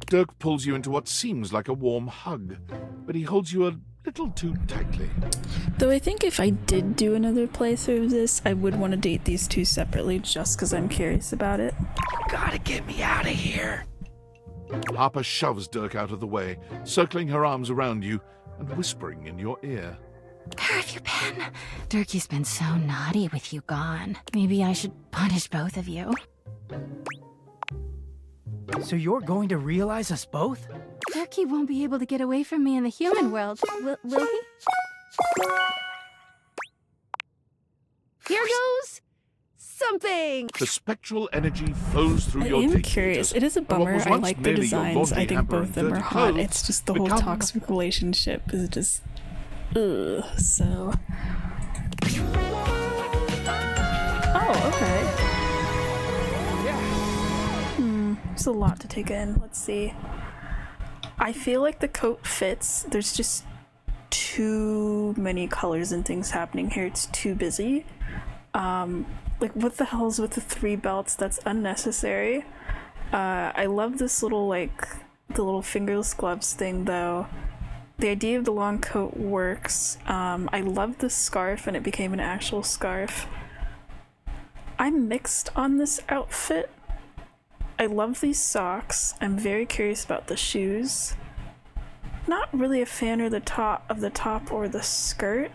Dirk pulls you into what seems like a warm hug, but he holds you a little too tightly. Though I think if I did do another playthrough of this, I would want to date these two separately just because I'm curious about it. You gotta get me out of here. Harper shoves Dirk out of the way, circling her arms around you and whispering in your ear. Where have you been? Durkee's been so naughty with you gone. Maybe I should punish both of you. So you're going to realize us both? Durkee won't be able to get away from me in the human world, will he? Here goes something! The spectral energy flows through I your am dig curious. meters, It is a and what bummer. was I once like the merely your designs. laundry I think hamper both and of them are dirty hot. clothes It's just the whole become- toxic relationship is just... Ugh, so... Oh, okay. There's a lot to take in. Let's see. I feel like the coat fits. There's just too many colors and things happening here. It's too busy. Like, what the hell is with the 3 belts? That's unnecessary. I love this little, like, the little fingerless gloves thing, though. The idea of the long coat works. I love the scarf, and it became an actual scarf. I'm mixed on this outfit. I love these socks. I'm very curious about the shoes. Not really a fan of the top or the skirt.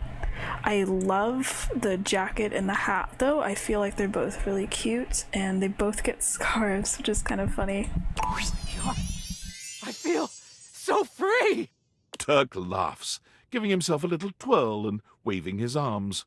I love the jacket and the hat, though. I feel like they're both really cute, and they both get scarves, which is kind of funny. Oh my God. I feel so free! Dirk laughs, giving himself a little twirl and waving his arms.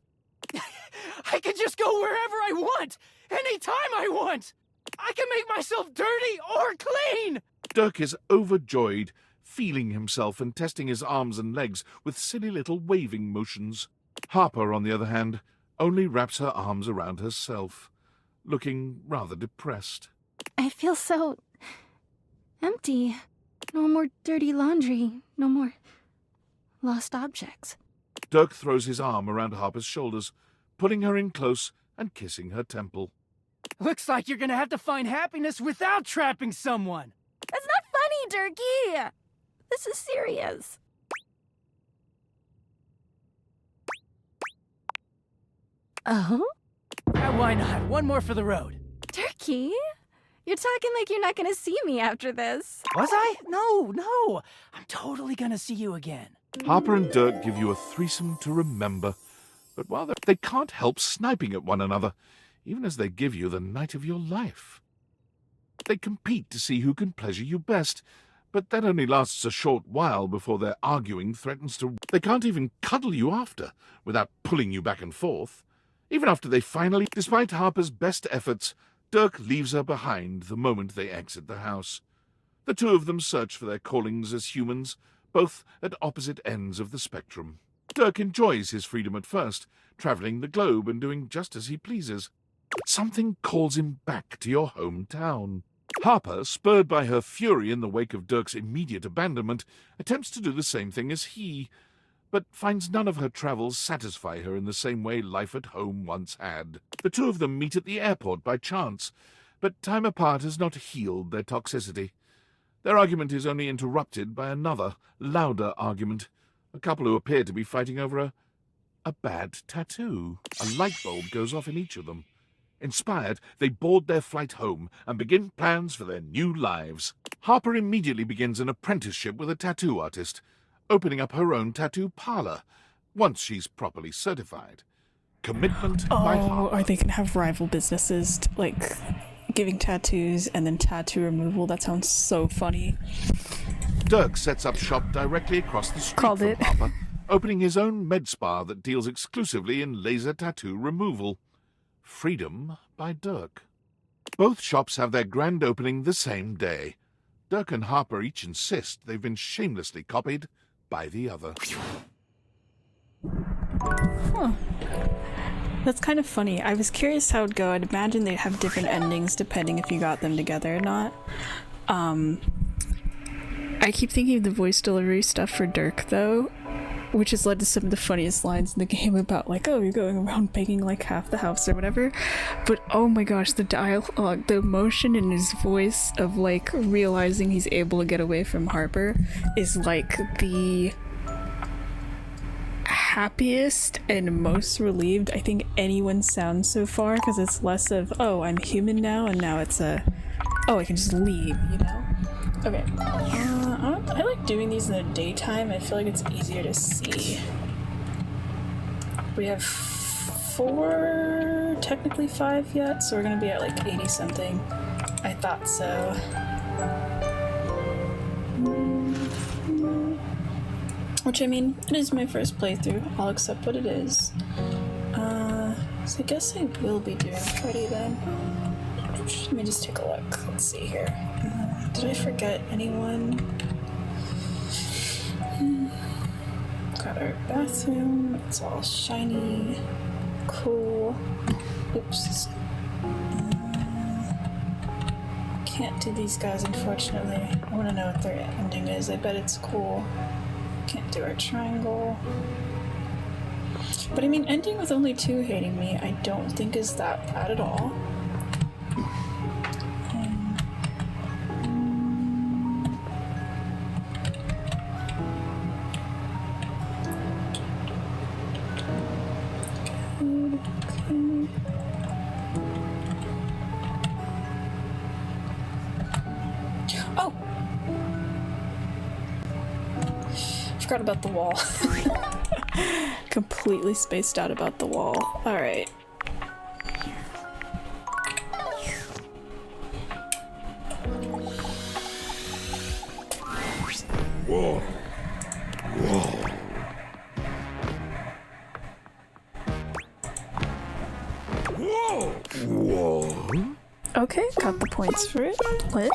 I can just go wherever I want, anytime I want! I can make myself dirty or clean! Dirk is overjoyed, feeling himself and testing his arms and legs with silly little waving motions. Harper, on the other hand, only wraps her arms around herself, looking rather depressed. I feel so... empty. No more dirty laundry. No more lost objects. Dirk throws his arm around Harper's shoulders, pulling her in close and kissing her temple. Looks like you're gonna have to find happiness without trapping someone. That's not funny, Durkee! This is serious. Oh? Why not? One more for the road. Durkee? You're talking like you're not gonna see me after this. Was I? No. I'm totally gonna see you again. Harper and Dirk give you a threesome to remember, but while they can't help sniping at one another, even as they give you the night of your life. They compete to see who can pleasure you best, but that only lasts a short while before their arguing threatens to... They can't even cuddle you after, without pulling you back and forth. Even after they finally... Despite Harper's best efforts, Dirk leaves her behind the moment they exit the house. The two of them search for their callings as humans, both at opposite ends of the spectrum. Dirk enjoys his freedom at first, travelling the globe and doing just as he pleases. But something calls him back to your hometown. Harper, spurred by her fury in the wake of Dirk's immediate abandonment, attempts to do the same thing as he, but finds none of her travels satisfy her in the same way life at home once had. The two of them meet at the airport by chance, but time apart has not healed their toxicity. Their argument is only interrupted by another, louder argument, a couple who appear to be fighting over a bad tattoo. A light bulb goes off in each of them. Inspired, they board their flight home and begin plans for their new lives. Harper immediately begins an apprenticeship with a tattoo artist, opening up her own tattoo parlor, once she's properly certified. Commitment by Harper. Are they gonna have rival businesses, like giving tattoos and then tattoo removal? That sounds so funny. Dirk sets up shop directly across the street Called from it. Harper, opening his own med spa that deals exclusively in laser tattoo removal. Freedom by Dirk. Both shops have their grand opening the same day. Dirk and Harper each insist they've been shamelessly copied by the other. Huh. That's kind of funny. I was curious how it'd go. I'd imagine they'd have different endings depending if you got them together or not. I keep thinking of the voice delivery stuff for Dirk, though, which has led to some of the funniest lines in the game about, like, oh, you're going around begging, like, half the house or whatever. But, oh my gosh, the dialogue, the emotion in his voice of, like, realizing he's able to get away from Harper is, like, the happiest and most relieved I think anyone sounds so far, because it's less of, oh, I'm human now, and now it's a, oh, I can just leave, you know? Okay, I like doing these in the daytime. I feel like it's easier to see. We have 4, technically 5 yet, so we're gonna be at like 80 something. I thought so. Which, I mean, it is my first playthrough. I'll accept what it is. So I guess I will be doing Freddy then. Let me just take a look. Let's see here. Did I forget anyone? Got our bathroom. It's all shiny. Cool. Oops. Can't do these guys, unfortunately. I want to know what their ending is. I bet it's cool. Can't do our triangle. But I mean, ending with only 2 hating me, I don't think is that bad at all. Oh! Forgot about the wall. Completely spaced out about the wall. Alright. Whoa. Whoa. Whoa. Whoa. Okay, got the points for it. Lit.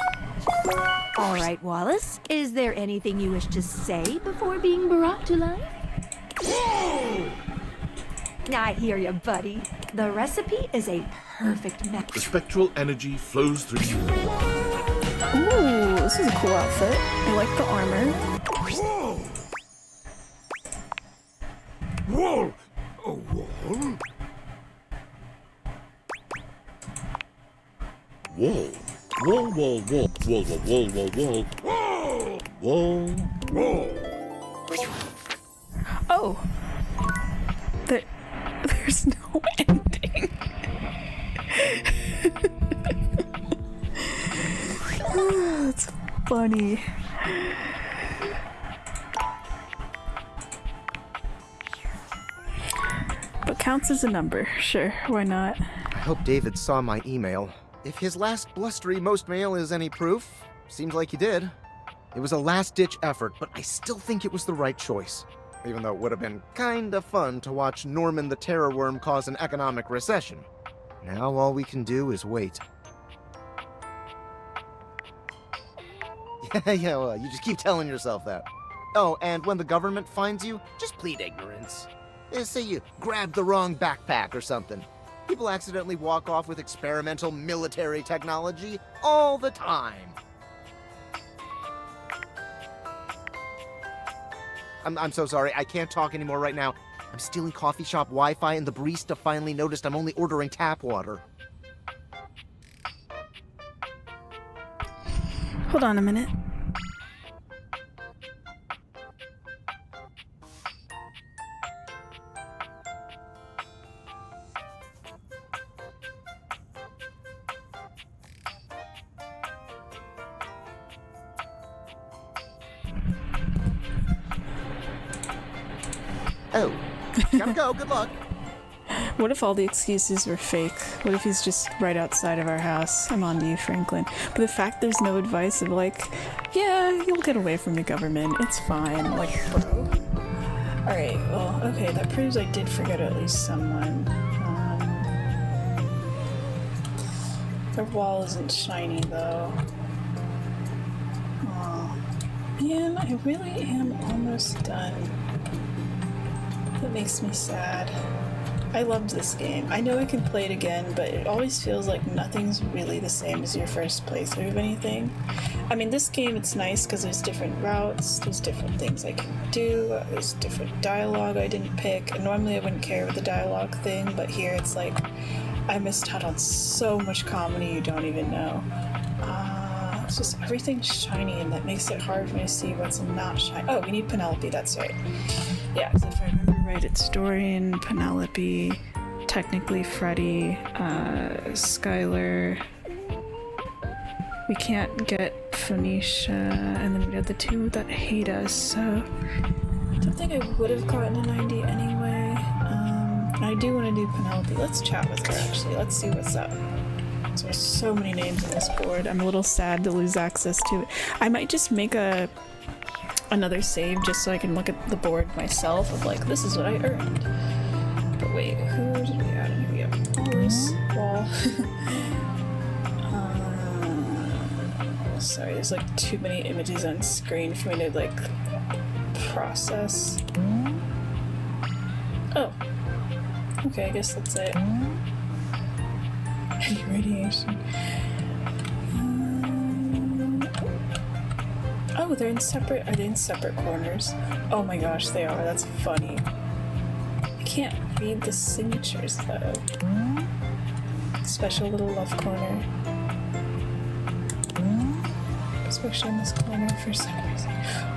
All right, Wallace. Is there anything you wish to say before being brought to life? Whoa. I hear you, buddy. The recipe is a perfect match. The spectral energy flows through you. Ooh, this is a cool outfit. I like the armor. Whoa. Whoa. Oh, whoa. Whoa. Whoa, whoa, whoa, whoa, whoa, whoa, whoa, whoa. Whoa. Whoa. Whoa. Oh. There's no ending. That's funny. But counts as a number. Sure, why not? I hope David saw my email. If his last blustery most mail is any proof, seems like he did. It was a last-ditch effort, but I still think it was the right choice. Even though it would have been kinda fun to watch Norman the Terror Worm cause an economic recession. Now all we can do is wait. Yeah, well, you just keep telling yourself that. Oh, and when the government finds you, just plead ignorance. Say you grabbed the wrong backpack or something. People accidentally walk off with experimental military technology all the time. I'm so sorry, I can't talk anymore right now. I'm stealing coffee shop Wi-Fi and the barista finally noticed I'm only ordering tap water. Hold on a minute. Oh, gotta go, good luck. What if all the excuses were fake? What if he's just right outside of our house? I'm on to you, Franklin. But the fact there's no advice of like, yeah, you'll get away from the government. It's fine. Like, bro. Alright, well, okay, that proves I did forget at least someone. The wall isn't shiny, though. Aw. Man, I really am almost done. That makes me sad. I loved this game. I know I can play it again, but it always feels like nothing's really the same as your first playthrough of anything. I mean, this game, it's nice because there's different routes, there's different things I can do, there's different dialogue I didn't pick. And normally I wouldn't care with the dialogue thing, but here it's like, I missed out on so much comedy you don't even know. It's just everything's shiny, and that makes it hard for me to see what's not shiny. Oh, we need Penelope, that's right. Yeah, so if I remember right, it's Dorian, Penelope, technically Freddy, Skylar. We can't get Phoenicia, and then we have the two that hate us, so I don't think I would have gotten a 90 anyway. I do want to do Penelope. Let's chat with her, actually. Let's see what's up. So there's so many names on this board. I'm a little sad to lose access to it. I might just make another save just so I can look at the board myself of like, this is what I earned. But wait, who did we add in here? We have all this wall. Sorry, there's like too many images on screen for me to like process. Oh. Okay, I guess that's it. Any radiation. Oh, are they in separate corners? Oh my gosh, they are. That's funny. I can't read the signatures though. Special little love corner. Especially in this corner for some reason.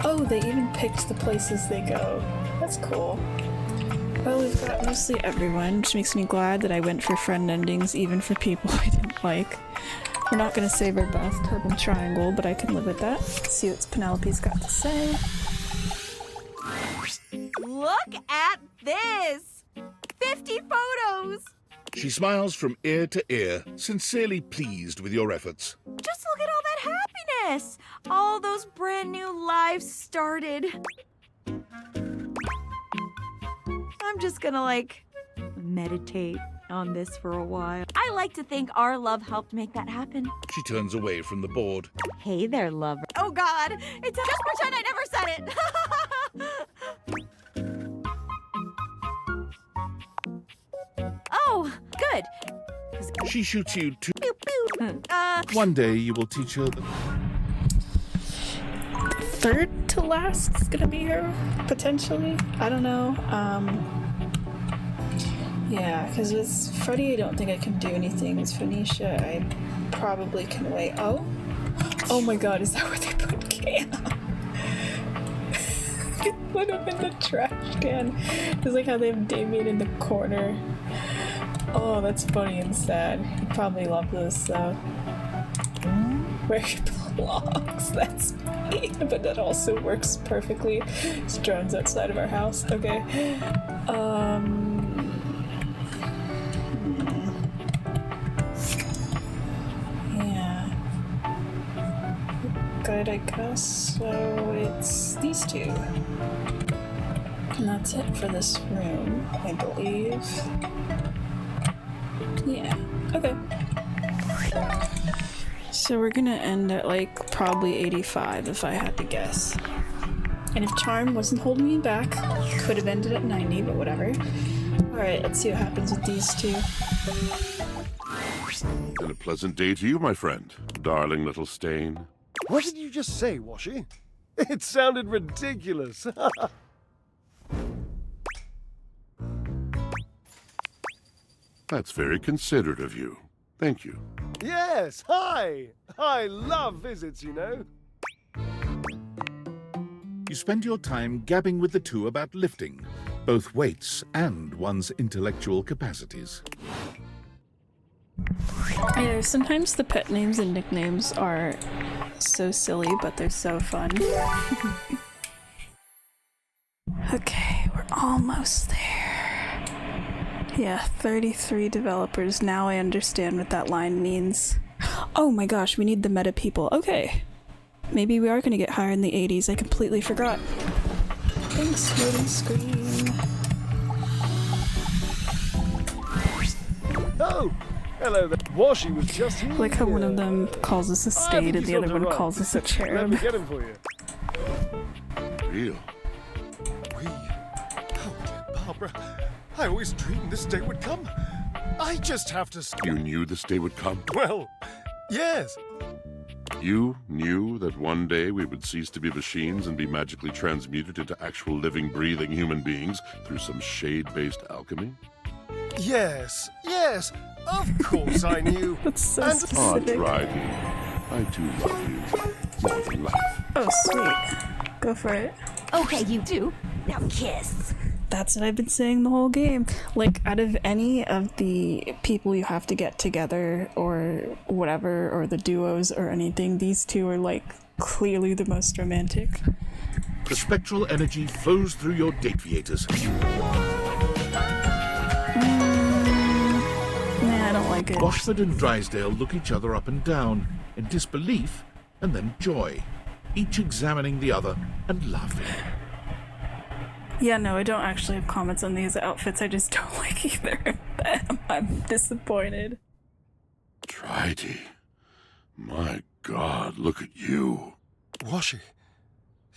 Oh, they even picked the places they go. That's cool. Well, we've got mostly everyone, which makes me glad that I went for friend endings, even for people I didn't like. We're not gonna save our bathtub and triangle, but I can live with that. Let's see what Penelope's got to say. Look at this! 50 photos! She smiles from ear to ear, sincerely pleased with your efforts. Just look at all that happiness! All those brand new lives started. I'm just gonna, like, meditate on this for a while. I like to think our love helped make that happen. She turns away from the board. Hey there, lover. Oh God, it's just pretend I never said it. Oh, good. She shoots you too. Pew, pew. One day you will teach her the... Third to last is gonna be her, potentially. I don't know. Yeah, because with Freddy, I don't think I can do anything. With Phoenicia, I probably can wait. Oh? Oh my god, is that where they put Cam? They put him in the trash can. It's like how they have Damien in the corner. Oh, that's funny and sad. He'd probably love this, though. Where he belongs, that's me. But that also works perfectly. There's drones outside of our house. Okay. Yeah. Good, I guess. So it's these two. And that's it for this room, I believe. Yeah. Okay. So we're gonna end at like probably 85 if I had to guess. And if Charm wasn't holding me back, could have ended at 90, but whatever. Alright, let's see what happens with these two. And a pleasant day to you, my friend. Darling little stain. What did you just say, Washi? It sounded ridiculous. That's very considerate of you. Thank you. Yes, hi! I love visits, you know. You spend your time gabbing with the two about lifting, both weights and one's intellectual capacities. Yeah, sometimes the pet names and nicknames are so silly, but they're so fun. Okay, we're almost there. Yeah, 33 developers. Now I understand what that line means. Oh my gosh, we need the meta people. Okay. Maybe we are gonna get higher in the 80s. I completely forgot. Thanks, loading screen. Oh! Hello there. Washi was just here. Like how one of them calls us a state and the other one calls us a cherub. Let me get him for you. Real. Oh, dear Barbara. I always dreamed this day would come. I just have to... You knew this day would come? Well, yes. You knew that one day we would cease to be machines and be magically transmuted into actual living, breathing human beings through some shade-based alchemy? Yes, of course I knew. That's so And- specific. Dryden, I do love you more than life. Oh, sweet. Go for it. Okay, you do. Now kiss. That's what I've been saying the whole game. Like, out of any of the people you have to get together or whatever, or the duos or anything, these two are, like, clearly the most romantic. The spectral energy flows through your Dateviators. Nah, I don't like it. Washford and Drysdale look each other up and down, in disbelief and then joy, each examining the other and laughing. Yeah, no, I don't actually have comments on these outfits. I just don't like either of them. I'm disappointed. Dryden, my God, look at you. Washi,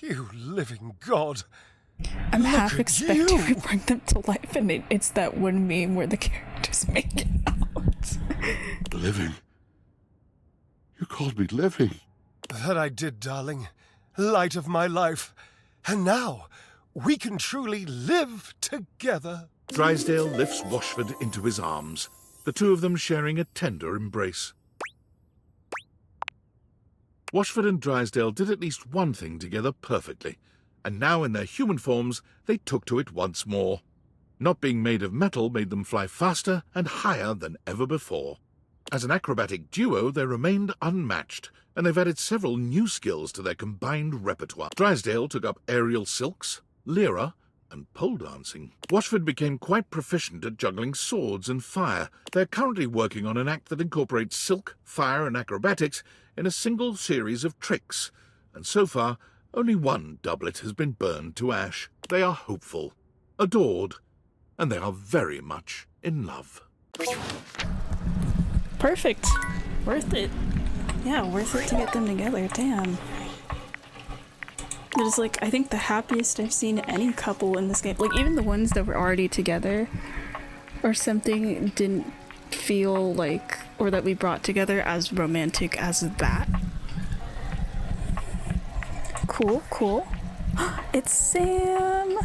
you living god. I'm Look half at expecting you. we bring them to life, and it's that one meme where the characters make it out. Living? You called me living. That I did, darling. Light of my life. And now, we can truly live together. Drysdale lifts Washford into his arms, the two of them sharing a tender embrace. Washford and Drysdale did at least one thing together perfectly, and now in their human forms they took to it once more. Not being made of metal made them fly faster and higher than ever before. As an acrobatic duo, they remained unmatched, and they've added several new skills to their combined repertoire. Drysdale took up aerial silks, lyra, and pole dancing. Washford became quite proficient at juggling swords and fire. They're currently working on an act that incorporates silk, fire, and acrobatics in a single series of tricks, and so far, only one doublet has been burned to ash. They are hopeful, adored, and they are very much in love. Perfect. Worth it. Yeah, worth it to get them together. Damn. It is like, I think the happiest I've seen any couple in this game. Like, even the ones that were already together or something didn't feel like, or that we brought together as romantic as that. Cool, cool. It's Sam!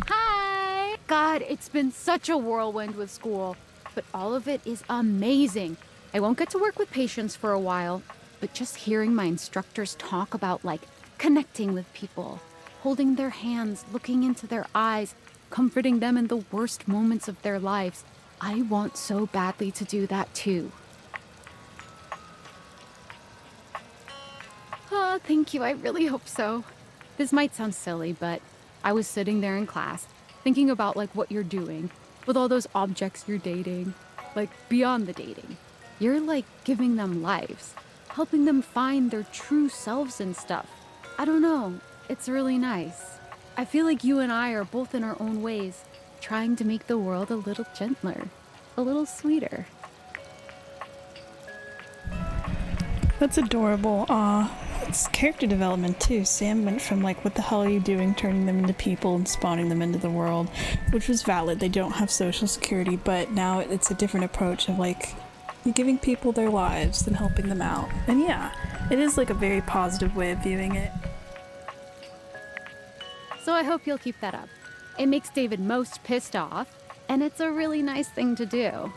Hi! God, it's been such a whirlwind with school, but all of it is amazing. I won't get to work with patients for a while, but just hearing my instructors talk about, like, connecting with people, holding their hands, looking into their eyes, comforting them in the worst moments of their lives. I want so badly to do that too. Oh, thank you. I really hope so. This might sound silly, but I was sitting there in class, thinking about like what you're doing with all those objects you're dating, like beyond the dating. You're like giving them lives, helping them find their true selves and stuff. I don't know. It's really nice. I feel like you and I are both in our own ways, trying to make the world a little gentler, a little sweeter. That's adorable. It's character development too. Sam went from like, what the hell are you doing, turning them into people and spawning them into the world, which was valid. They don't have social security, but now it's a different approach of like, you're giving people their lives and helping them out. And yeah, it is like a very positive way of viewing it. So I hope you'll keep that up. It makes David most pissed off, and it's a really nice thing to do.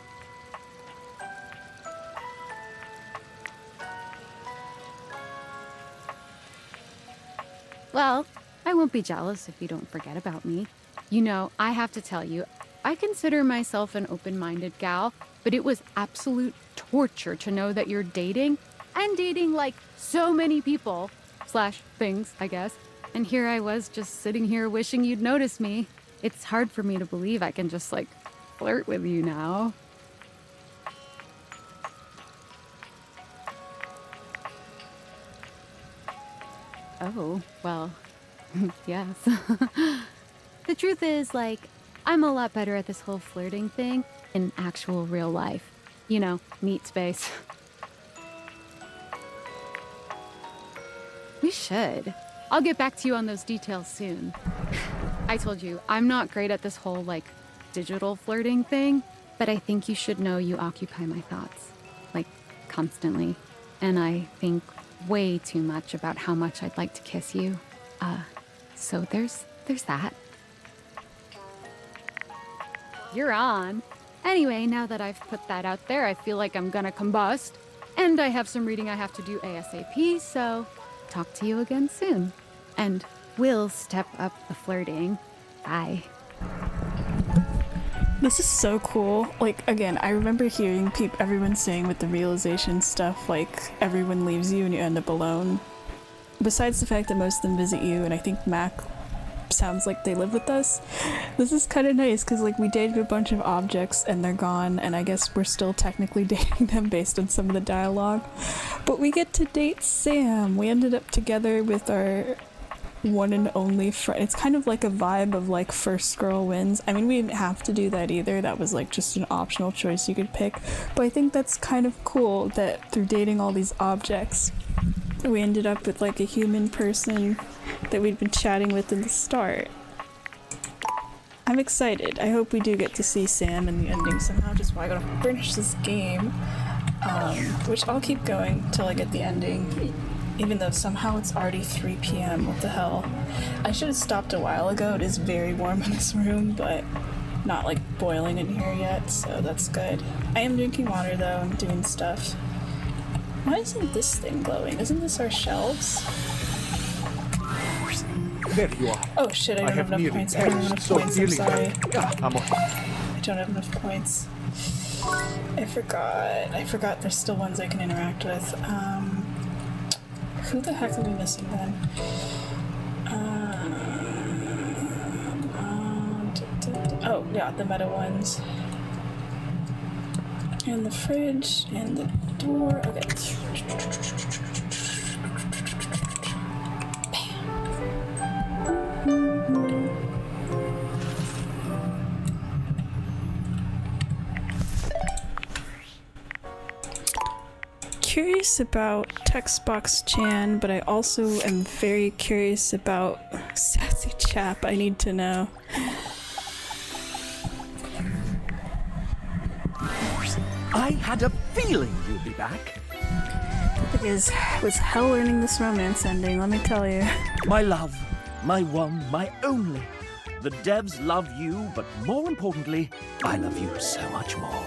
Well, I won't be jealous if you don't forget about me. You know, I have to tell you, I consider myself an open-minded gal, but it was absolute torture to know that you're dating, and dating like so many people, / things, I guess. And here I was just sitting here wishing you'd notice me. It's hard for me to believe I can just like flirt with you now. Oh, well, yes. The truth is, like, I'm a lot better at this whole flirting thing in actual real life. You know, meat space. We should. I'll get back to you on those details soon. I told you, I'm not great at this whole, like, digital flirting thing, but I think you should know you occupy my thoughts, like, constantly. And I think way too much about how much I'd like to kiss you. So there's that. You're on. Anyway, now that I've put that out there, I feel like I'm gonna combust. And I have some reading I have to do ASAP, so talk to you again soon. And we'll step up the flirting. Bye. This is so cool. Like, again, I remember hearing everyone saying with the realization stuff, like, everyone leaves you and you end up alone. Besides the fact that most of them visit you, and I think Mac sounds like they live with us, this is kind of nice because, like, we dated a bunch of objects and they're gone, and I guess we're still technically dating them based on some of the dialogue. But we get to date Sam. We ended up together with our one and only friend. It's kind of like a vibe of like first girl wins. I mean, we didn't have to do that either. That was like just an optional choice you could pick. But I think that's kind of cool that through dating all these objects, we ended up with like a human person that we'd been chatting with in the start. I'm excited. I hope we do get to see Sam in the ending somehow, just while I gotta finish this game. Which I'll keep going till I get the ending. Even though somehow it's already 3 p.m. What the hell? I should have stopped a while ago. It is very warm in this room, but not like boiling in here yet, so that's good. I am drinking water though and doing stuff. Why isn't this thing glowing? Isn't this our shelves? There you are. Oh shit, I don't have enough points. I don't have enough points, I'm sorry. I don't have enough points. I forgot there's still ones I can interact with. Who the heck are we missing then? Oh, yeah, the meta ones. And the fridge, and the door. Okay. Curious about Textbox Chan, but I also am very curious about Sassy Chap. I need to know. I had a feeling you'd be back. It was hell learning this romance ending, let me tell you. My love, my one, my only. The devs love you, but more importantly, I love you so much more.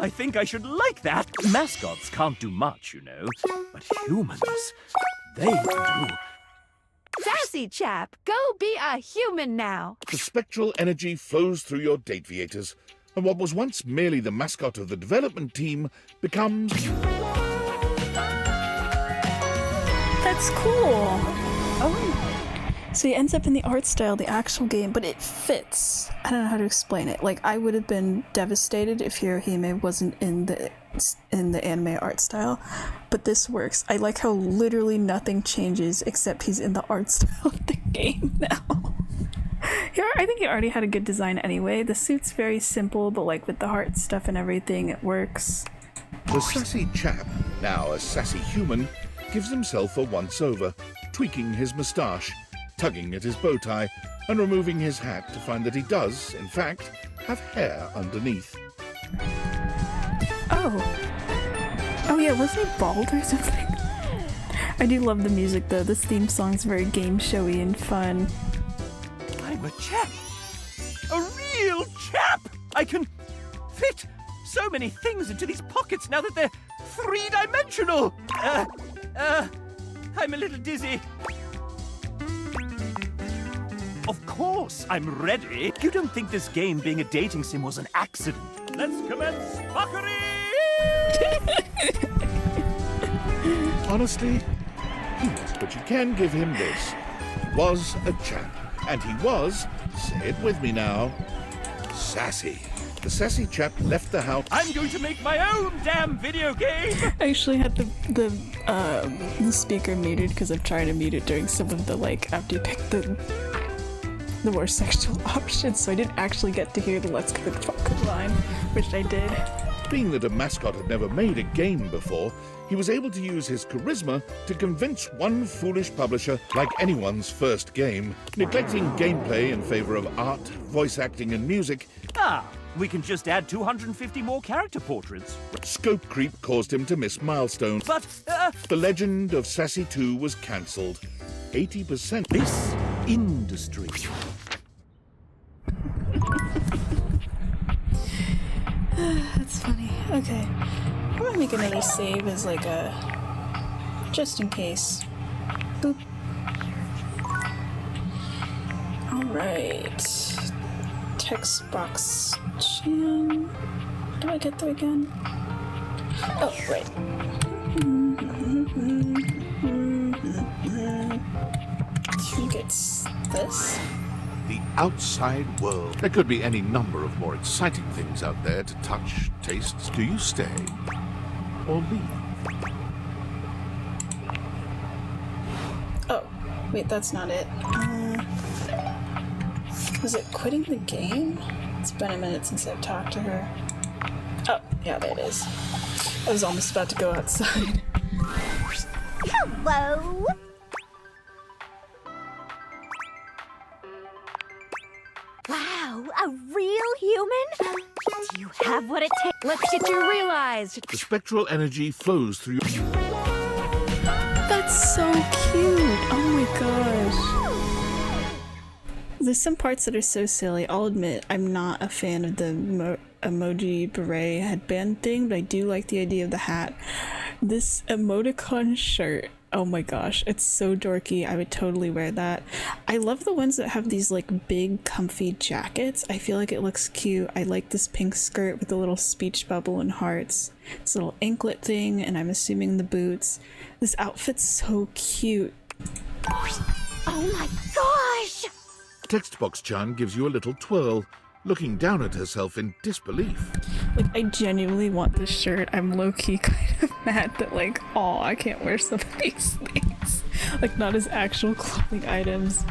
I think I should like that. Mascots can't do much, you know, but humans, they do. Sassy Chap, go be a human now. The spectral energy flows through your Dateviators, and what was once merely the mascot of the development team becomes... That's cool! Oh. So he ends up in the art style of the actual game, but it fits. I don't know how to explain it. Like, I would have been devastated if Hirohime wasn't in the anime art style, but this works. I like how literally nothing changes except he's in the art style of the game now. I think he already had a good design anyway. The suit's very simple, but like with the heart stuff and everything, it works. The Sassy Chap, now a sassy human, gives himself a once-over, tweaking his moustache, tugging at his bow tie, and removing his hat to find that he does, in fact, have hair underneath. Oh yeah, wasn't he bald or something? I do love the music though. This theme song's very game showy and fun. I'm a chap. A real chap! I can fit so many things into these pockets now that they're three-dimensional. I'm a little dizzy. Of course, I'm ready. You don't think this game being a dating sim was an accident? Let's commence fuckery! Honestly, but you can give him this. He was a chap, and he was, say it with me now, sassy. The Sassy Chap left the house. I'm going to make my own damn video game! I actually had the speaker muted because I'm trying to mute it during some of the, like, after you pick the more sexual options, so I didn't actually get to hear the Let's Cook line, which I did. Being that a mascot had never made a game before, he was able to use his charisma to convince one foolish publisher like anyone's first game, neglecting gameplay in favor of art, voice acting, and music. We can just add 250 more character portraits. Scope creep caused him to miss milestones. But, The Legend of Sassy 2 was cancelled. 80%. This industry. That's funny. Okay. I'm gonna make another save as like a... just in case. Boop. Alright. Text box Chan. Do I get there again? Oh, right. Who gets this? The outside world. There could be any number of more exciting things out there to touch, taste. Do you stay or leave? Oh, wait, that's not it. Was it quitting the game? It's been a minute since I've talked to her. Oh, yeah, there it is. I was almost about to go outside. Hello? Wow, a real human? Do you have what it takes? Let's get you realized. The spectral energy flows through you. That's so cute! Oh my gosh. There's some parts that are so silly. I'll admit I'm not a fan of the emoji beret headband thing, but I do like the idea of the hat. This emoticon shirt, oh my gosh, it's so dorky. I would totally wear that. I love the ones that have these like big comfy jackets. I feel like it looks cute. I like this pink skirt with the little speech bubble and hearts. This little anklet thing, and I'm assuming the boots. This outfit's so cute. Oh my gosh! Textbox-chan gives you a little twirl, looking down at herself in disbelief. Like, I genuinely want this shirt. I'm low-key kind of mad that, like, oh, I can't wear some of these things. Like, not as actual clothing items.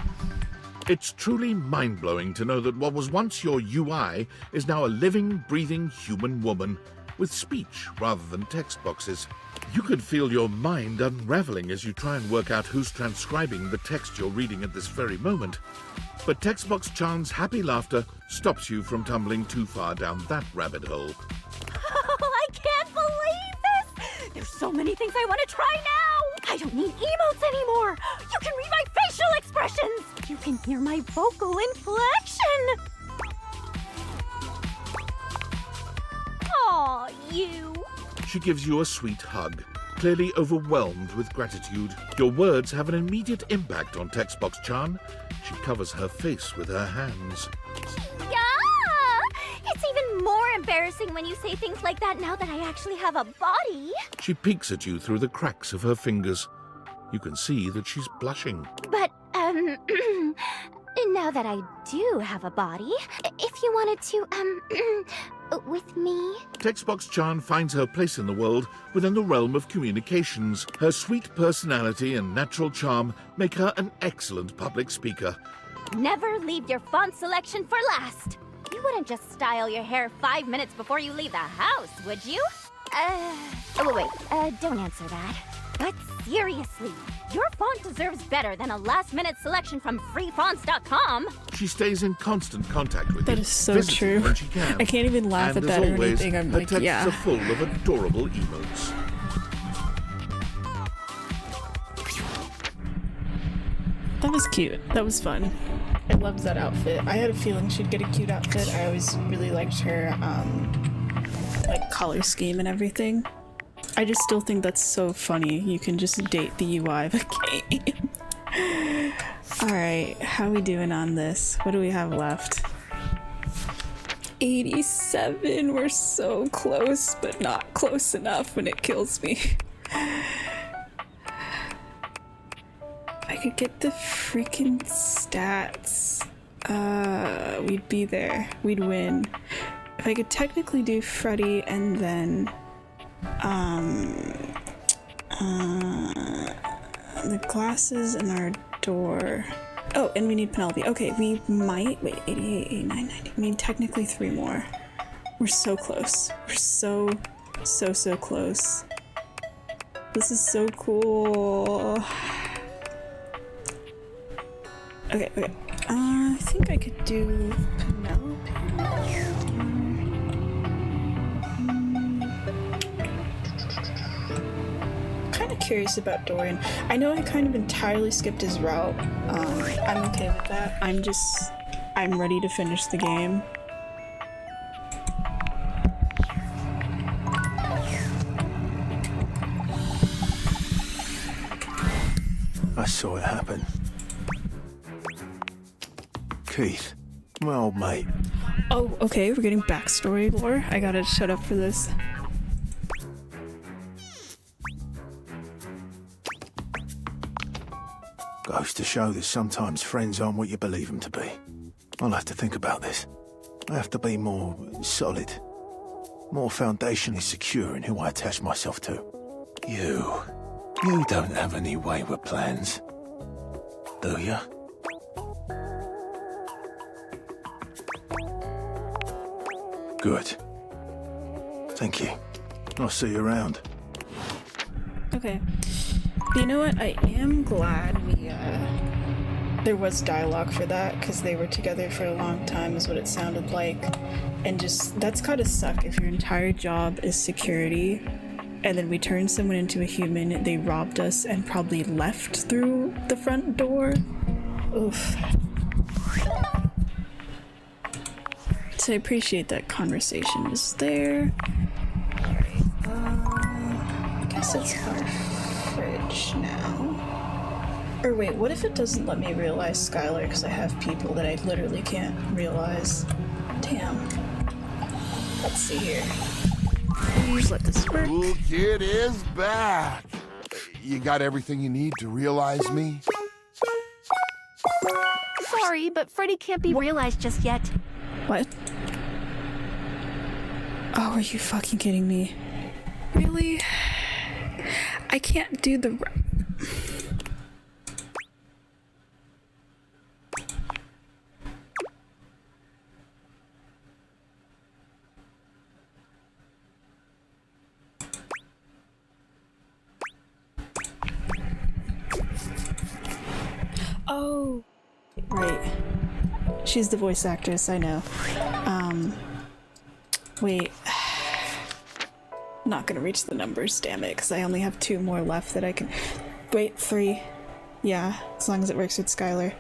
It's truly mind-blowing to know that what was once your UI is now a living, breathing human woman with speech rather than text boxes. You could feel your mind unraveling as you try and work out who's transcribing the text you're reading at this very moment. But Textbox-chan's happy laughter stops you from tumbling too far down that rabbit hole. Oh, I can't believe this! There's so many things I want to try now! I don't need emotes anymore! You can read my facial expressions! You can hear my vocal inflection! Aw, you! She gives you a sweet hug, clearly overwhelmed with gratitude. Your words have an immediate impact on Textbox-chan. She covers her face with her hands. Yeah! It's even more embarrassing when you say things like that now that I actually have a body. She peeks at you through the cracks of her fingers. You can see that she's blushing. But, now that I do have a body, if you wanted to, with me? Textbox-chan finds her place in the world within the realm of communications. Her sweet personality and natural charm make her an excellent public speaker. Never leave your font selection for last. You wouldn't just style your hair 5 minutes before you leave the house, would you? Don't answer that. But seriously, your font deserves better than a last-minute selection from freefonts.com. She stays in constant contact with you. That is so true. When she can. I can't even laugh at that or anything. I'm her like, texts yeah. are full of adorable emotes. That was cute. That was fun. I loved that outfit. I had a feeling she'd get a cute outfit. I always really liked her, like, color scheme and everything. I just still think that's so funny. You can just date the UI of a game. Alright, how we doing on this? What do we have left? 87. We're so close, but not close enough when it kills me. If I could get the freaking stats, we'd be there. We'd win. If I could technically do Freddy and then the glasses in our door. Oh, and we need Penelope. Okay, we might wait. 88, 89, 90. We need technically 3 more. We're so close. We're so close. This is so cool. Okay. I think I could do Penelope. Kind of curious about Dorian. I know I kind of entirely skipped his route. I'm okay with that. I'm ready to finish the game. I saw it happen. Keith, my old mate. Oh, okay, we're getting backstory lore. I gotta shut up for this. Goes to show that sometimes friends aren't what you believe them to be. I'll have to think about this. I have to be more solid, more foundationally secure in who I attach myself to. You don't have any wayward plans, do you? Good. Thank you. I'll see you around. Okay. But you know what? I am glad there was dialogue for that, because they were together for a long time is what it sounded like. And just, that's gotta suck if your entire job is security, and then we turned someone into a human, they robbed us, and probably left through the front door. Oof. So I appreciate that conversation was there. Alright, I guess it's our fridge now. Or wait, what if it doesn't let me realize Skylar because I have people that I literally can't realize? Damn. Let's see here. Please let this work. Cool kid is back. You got everything you need to realize me? Sorry, but Freddy can't be realized just yet. What? Oh, are you fucking kidding me? Really? I can't do the... Oh, right. She's the voice actress, I know. Wait. Not gonna reach the numbers, damn it, because I only have 2 more left that I can... Wait, 3. Yeah, as long as it works with Skylar.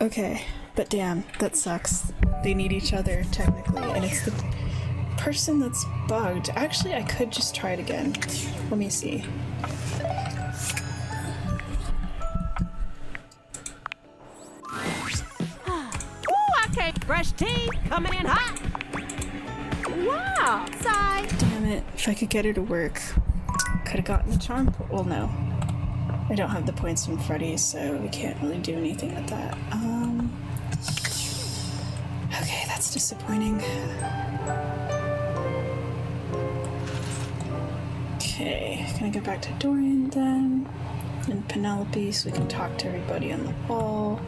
Okay, but damn, that sucks. They need each other, technically, and it's the person that's bugged. Actually, I could just try it again. Let me see. Fresh tea coming in hot. Wow, sigh. Damn it, if I could get her to work. Could have gotten the charm. Well, no. I don't have the points from Freddy, so we can't really do anything with that. Okay, that's disappointing. Okay, can I go back to Dorian then? And Penelope so we can talk to everybody on the wall.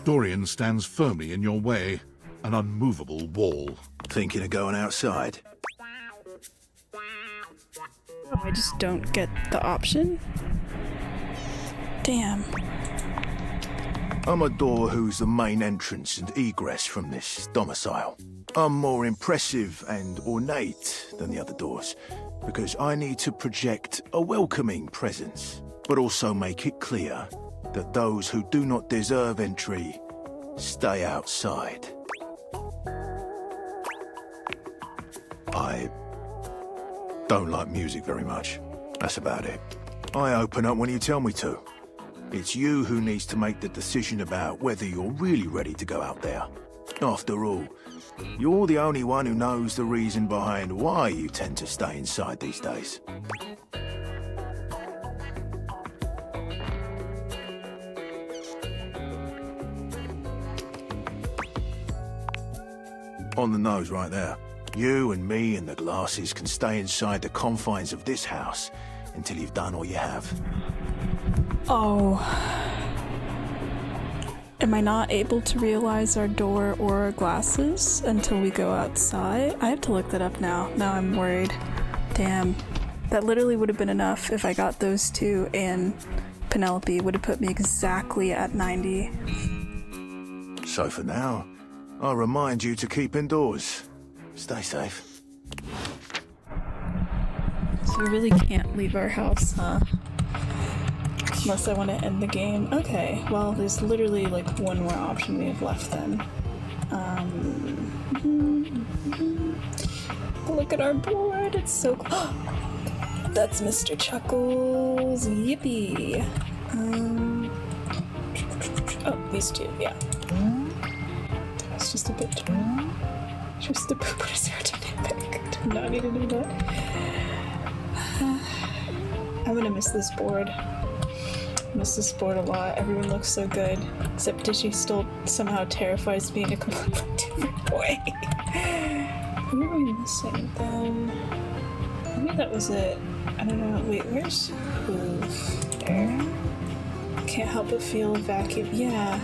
Dorian stands firmly in your way, an unmovable wall. Thinking of going outside? Oh, I just don't get the option? Damn. I'm a door who's the main entrance and egress from this domicile. I'm more impressive and ornate than the other doors, because I need to project a welcoming presence, but also make it clear that those who do not deserve entry stay outside. I don't like music very much. That's about it. I open up when you tell me to. It's you who needs to make the decision about whether you're really ready to go out there. After all, you're the only one who knows the reason behind why you tend to stay inside these days. On the nose right there. You and me and the glasses can stay inside the confines of this house until you've done all you have. Oh. Am I not able to realize our door or our glasses until we go outside? I have to look that up now. Now I'm worried. Damn. That literally would have been enough if I got those two, and Penelope would have put me exactly at 90. So for now, I'll remind you to keep indoors. Stay safe. So we really can't leave our house, huh? Unless I want to end the game. Okay, well, there's literally like one more option we have left then. Look at our board, it's so cool. That's Mr. Chuckles, yippee. Oh, these two, yeah. That's just a bit just a poop aerodynamic. Did not need to do that. I'm gonna miss this board. Miss this board a lot. Everyone looks so good. Except Dishy still somehow terrifies me in a completely different way. Who are we missing then? Maybe that was it. I don't know. Wait, where's Hoof? There. Can't help but feel a vacuum. Yeah.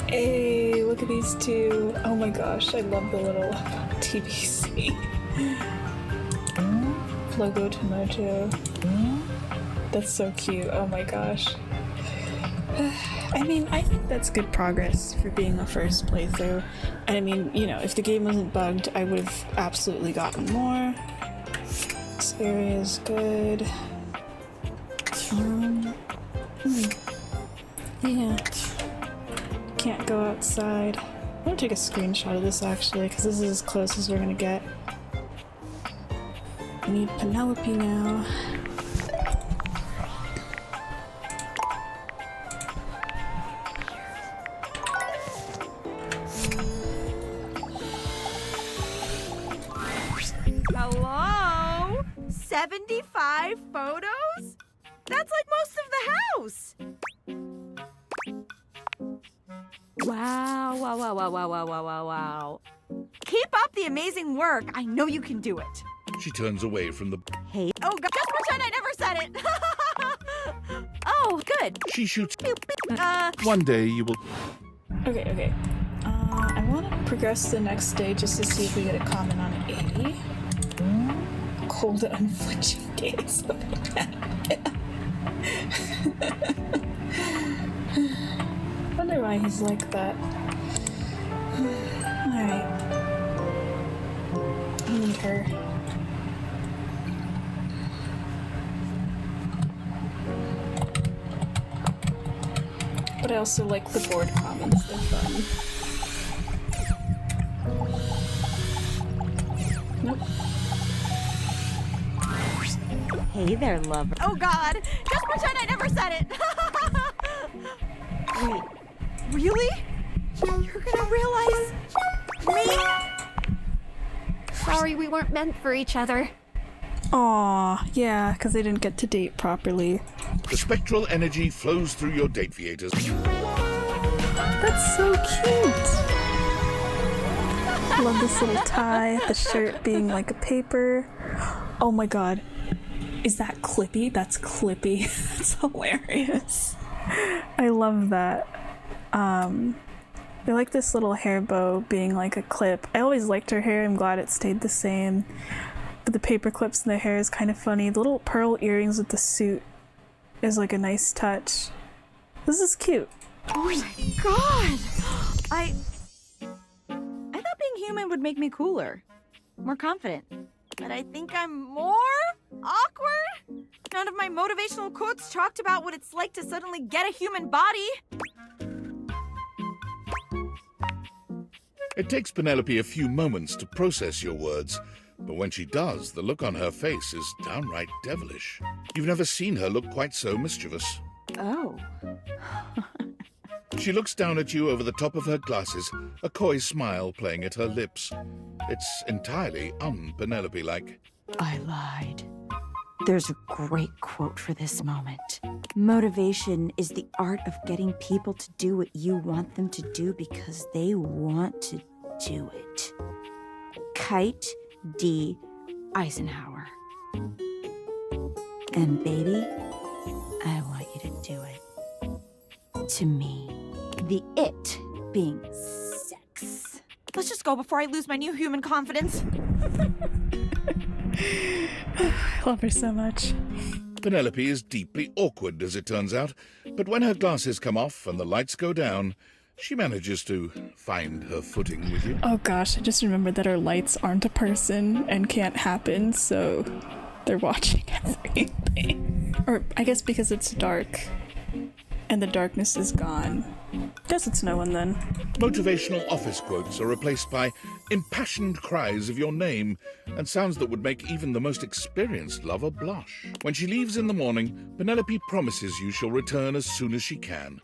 Hey, look at these two. Oh my gosh, I love the little TBC. Flogo to Mojo. That's so cute. Oh my gosh. I mean, I think that's good progress for being a first playthrough. I mean, you know, if the game wasn't bugged, I would have absolutely gotten more. This area is good. Yeah. Can't go outside. I'm gonna take a screenshot of this actually, because this is as close as we're gonna get. We need Penelope now. Hello? 75 photos? That's like most of the house. Wow, wow, wow, wow, wow, wow, wow, wow, wow. Keep up the amazing work. I know you can do it. She turns away from the... Hey. Oh, God. Just pretend I never said it. Oh, good. She shoots... Uh... One day you will... Okay. I want to progress to the next stage just to see if we get a comment on an 80. Cold and unflinching gaze. Wonder why he's like that. Alright. I need her. But I also like the board comments, they're fun. Nope. Hey there, lover. Oh, God. Just pretend I never said it. Wait. Really? You're gonna realize me? Sorry, we weren't meant for each other. Aw, yeah, because they didn't get to date properly. The spectral energy flows through your date viators. That's so cute! Love this little tie, the shirt being like a paper. Oh my god. Is that Clippy? That's Clippy. That's hilarious. I love that. I like this little hair bow being like a clip. I always liked her hair. I'm glad it stayed the same. But the paper clips in the hair is kind of funny. The little pearl earrings with the suit is like a nice touch. This is cute. Oh my god! I thought being human would make me cooler. More confident. But I think I'm more awkward? None of my motivational quotes talked about what it's like to suddenly get a human body. It takes Penelope a few moments to process your words, but when she does, the look on her face is downright devilish. You've never seen her look quite so mischievous. Oh. She looks down at you over the top of her glasses, a coy smile playing at her lips. It's entirely un-Penelope-like. I lied. There's a great quote for this moment. Motivation is the art of getting people to do what you want them to do because they want to do it. Kite D. Eisenhower. And baby, I want you to do it. to me. The it being sex. Let's just go before I lose my new human confidence. I love her so much. Penelope is deeply awkward, as it turns out, but when her glasses come off and the lights go down, she manages to find her footing with you. Oh gosh, I just remembered that her lights aren't a person and can't happen, so they're watching everything. Or I guess because it's dark and the darkness is gone. Guess it's no one then. Motivational office quotes are replaced by impassioned cries of your name and sounds that would make even the most experienced lover blush. When she leaves in the morning, Penelope promises you she'll return as soon as she can.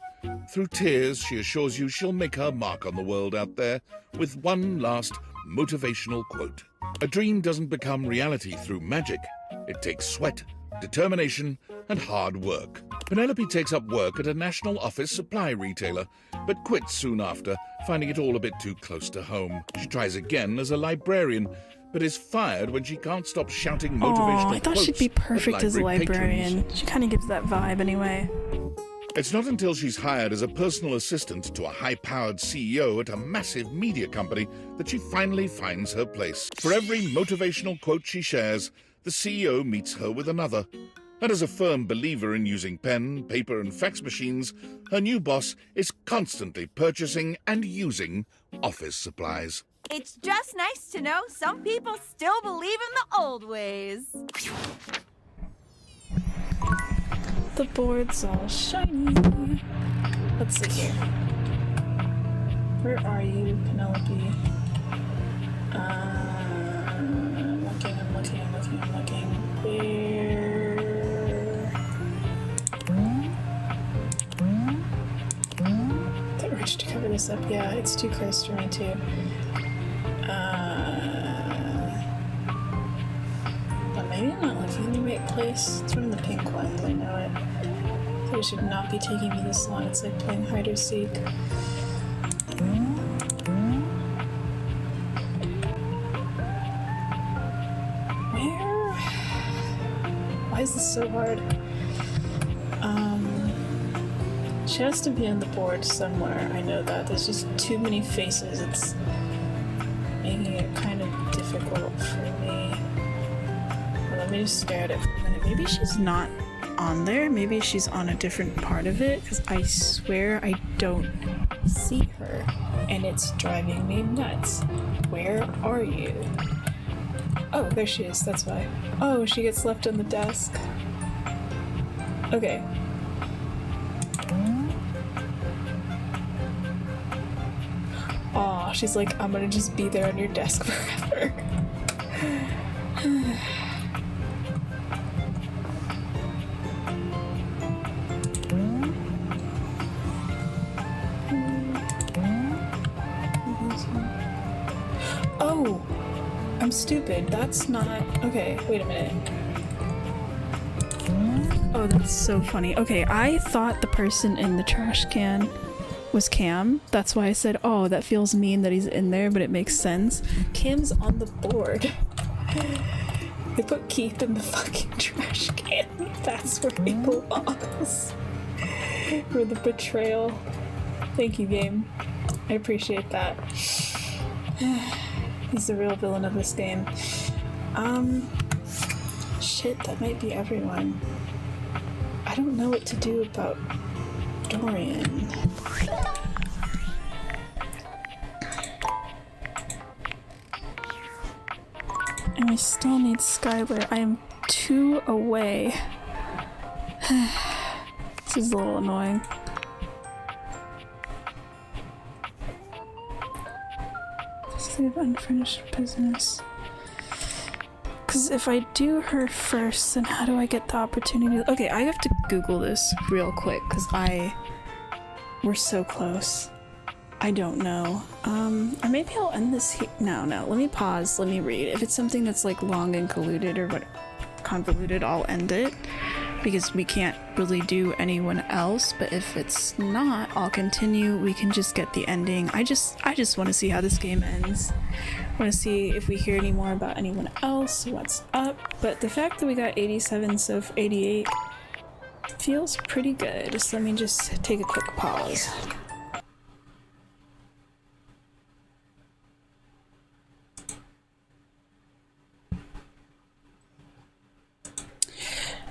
Through tears, she assures you she'll make her mark on the world out there with one last motivational quote. A dream doesn't become reality through magic. It takes sweat, determination, and hard work. Penelope takes up work at a national office supply retailer, but quits soon after, finding it all a bit too close to home. She tries again as a librarian, but is fired when she can't stop shouting motivational quotes. I thought she'd be perfect as a librarian. Patrons. She kind of gives that vibe anyway. It's not until she's hired as a personal assistant to a high-powered CEO at a massive media company that she finally finds her place. For every motivational quote she shares, the CEO meets her with another. And as a firm believer in using pen, paper, and fax machines, her new boss is constantly purchasing and using office supplies. It's just nice to know some people still believe in the old ways. The board's all shiny. Let's see here. Where are you, Penelope? I'm looking. Where? The urge to cover this up. Yeah, it's too close for me too. But maybe I'm not looking in the right place. It's one of the pink ones, I know it. So it should not be taking me this long. It's like playing hide or seek. Where? Why is this so hard? She has to be on the board somewhere. I know that. There's just too many faces. It's making it kind of difficult for me. Well, let me just stare at it for a minute. Maybe she's not on there. Maybe she's on a different part of it, because I swear I don't see her, and it's driving me nuts. Where are you? Oh, there she is. That's why. Oh, she gets left on the desk. Okay. Aw, she's like, I'm gonna just be there on your desk forever. Oh, I'm stupid. That's not... Okay, wait a minute. Oh, that's so funny. Okay, I thought the person in the trash can was Cam. That's why I said, oh, that feels mean that he's in there, but it makes sense. Cam's on the board. They put Keith in the fucking trash can. That's where he belongs. For the betrayal. Thank you, game. I appreciate that. He's the real villain of this game. Shit, that might be everyone. I don't know what to do about Dorian. And I still need Skylar. I am 2 away. This is a little annoying. Just leave unfinished business. Because if I do her first, then how do I get the opportunity? Okay, I have to Google this real quick because we're so close. I don't know. Or maybe I'll end this here. No, let me pause. Let me read. If it's something that's like long and convoluted, I'll end it because we can't really do anyone else. But if it's not, I'll continue. We can just get the ending. I just want to see how this game ends. I want to see if we hear any more about anyone else, what's up. But the fact that we got 87, so 88, Feels pretty good. So let me just take a quick pause.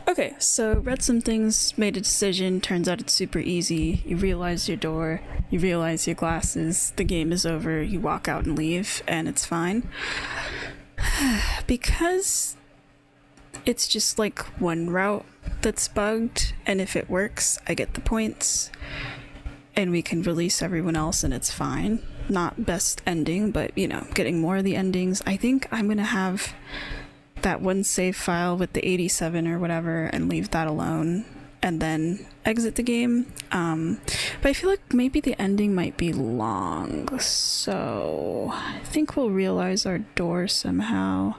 Okay, so read some things, made a decision, turns out it's super easy. You realize your door, you realize your glasses, the game is over, you walk out and leave, and it's fine. Because it's just like one route that's bugged, and if it works, I get the points, and we can release everyone else and it's fine. Not best ending, but you know, getting more of the endings. I think I'm gonna have that one save file with the 87 or whatever and leave that alone and then exit the game. But I feel like maybe the ending might be long, so I think we'll realize our door somehow,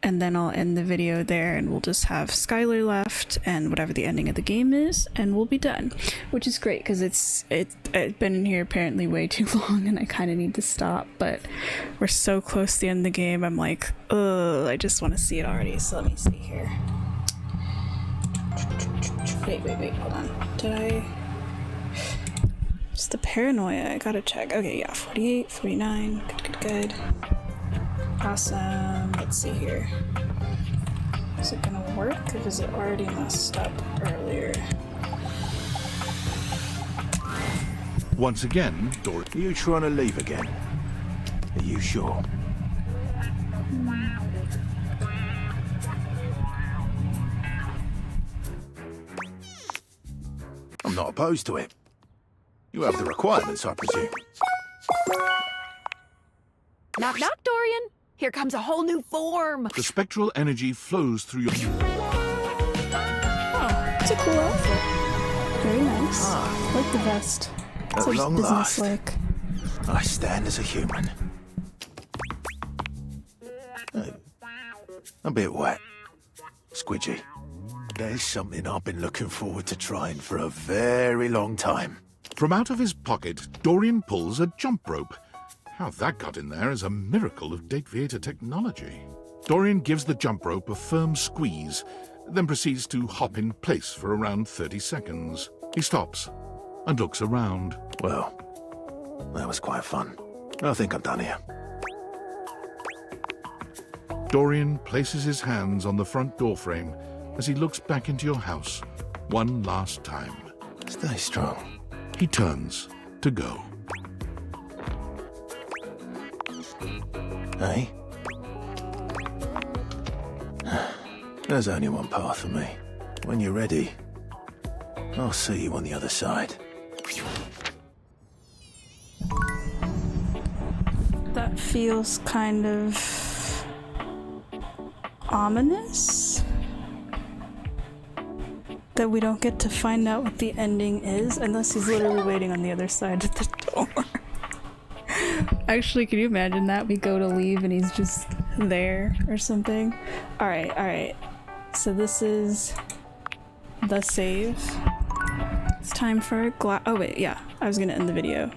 and then I'll end the video there and we'll just have Skylar left and whatever the ending of the game is, and we'll be done, which is great because it's been in here apparently way too long and I kind of need to stop, but we're so close to the end of the game. I'm like, ugh, I just want to see it already. So let me see here. Wait, hold on. Did I? It's the paranoia, I gotta check. Okay, yeah, 48, 49, good. Awesome. Let's see here. Is it gonna work, or is it already messed up earlier? Once again, Are you trying to leave again? Are you sure? I'm not opposed to it. You have the requirements, I presume. Knock, knock, Dorian. Here comes a whole new form. The spectral energy flows through your... Oh, it's a cool outfit. Very nice. I like the vest. At long last, business-like. I stand as a human. A bit wet. Squidgy. There's something I've been looking forward to trying for a very long time. From out of his pocket, Dorian pulls a jump rope. How that got in there is a miracle of Dateviator technology. Dorian gives the jump rope a firm squeeze, then proceeds to hop in place for around 30 seconds. He stops and looks around. Well, that was quite fun. I think I'm done here. Dorian places his hands on the front door frame as he looks back into your house one last time. Stay strong. He turns to go. Hey? There's only one path for me. When you're ready, I'll see you on the other side. That feels kind of ominous. That we don't get to find out what the ending is unless he's literally waiting on the other side of the door. Actually, can you imagine that? We go to leave and he's just there or something. Alright. So this is the save. It's time for oh wait, yeah. I was gonna end the video.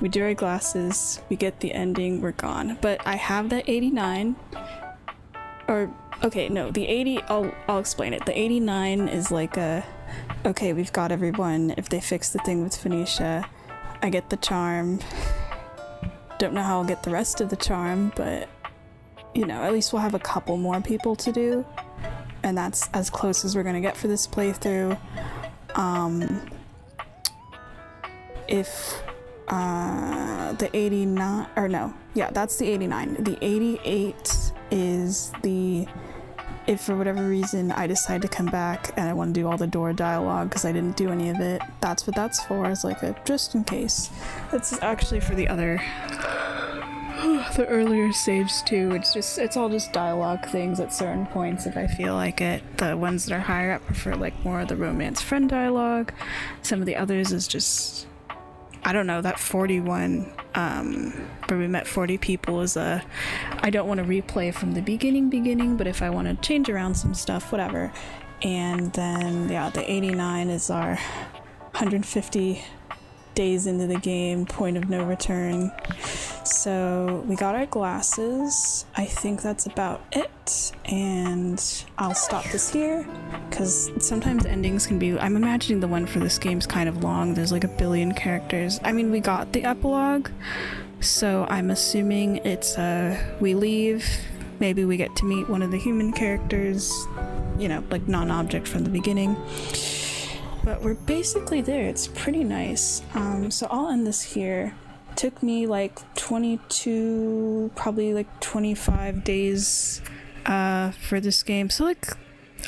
We do our glasses, we get the ending, we're gone. But I have that 89. Or, okay, no, the 80, I'll explain it. The 89 is like a, okay, we've got everyone. If they fix the thing with Phoenicia, I get the charm. Don't know how I'll get the rest of the charm, but, you know, at least we'll have a couple more people to do. And that's as close as we're gonna get for this playthrough. If the 89, or no, yeah, that's the 89. The 88 is the, if for whatever reason I decide to come back and I want to do all the door dialogue because I didn't do any of it, that's what that's for, is like a just in case. That's actually for the other, the earlier saves too. It's all just dialogue things at certain points if I feel like it. The ones that are higher up are for like more of the romance friend dialogue. Some of the others is just, I don't know, that 41 where we met 40 people is a, I don't want to replay from the beginning, but if I want to change around some stuff, whatever. And then yeah, the 89 is our 150 days into the game, point of no return. So we got our glasses. I think that's about it, and I'll stop this here because sometimes endings can be, I'm imagining the one for this game's kind of long. There's like 1 billion characters. I mean, we got the epilogue, so I'm assuming it's we leave, maybe we get to meet one of the human characters, you know, like non-object from the beginning. But we're basically there. It's pretty nice. So I'll end this here. Took me like 22, probably like 25 days for this game. So like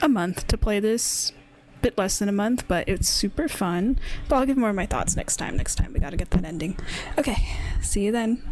a month to play this. Bit less than a month, but it's super fun. But I'll give more of my thoughts next time. Next time we gotta get that ending. Okay, see you then.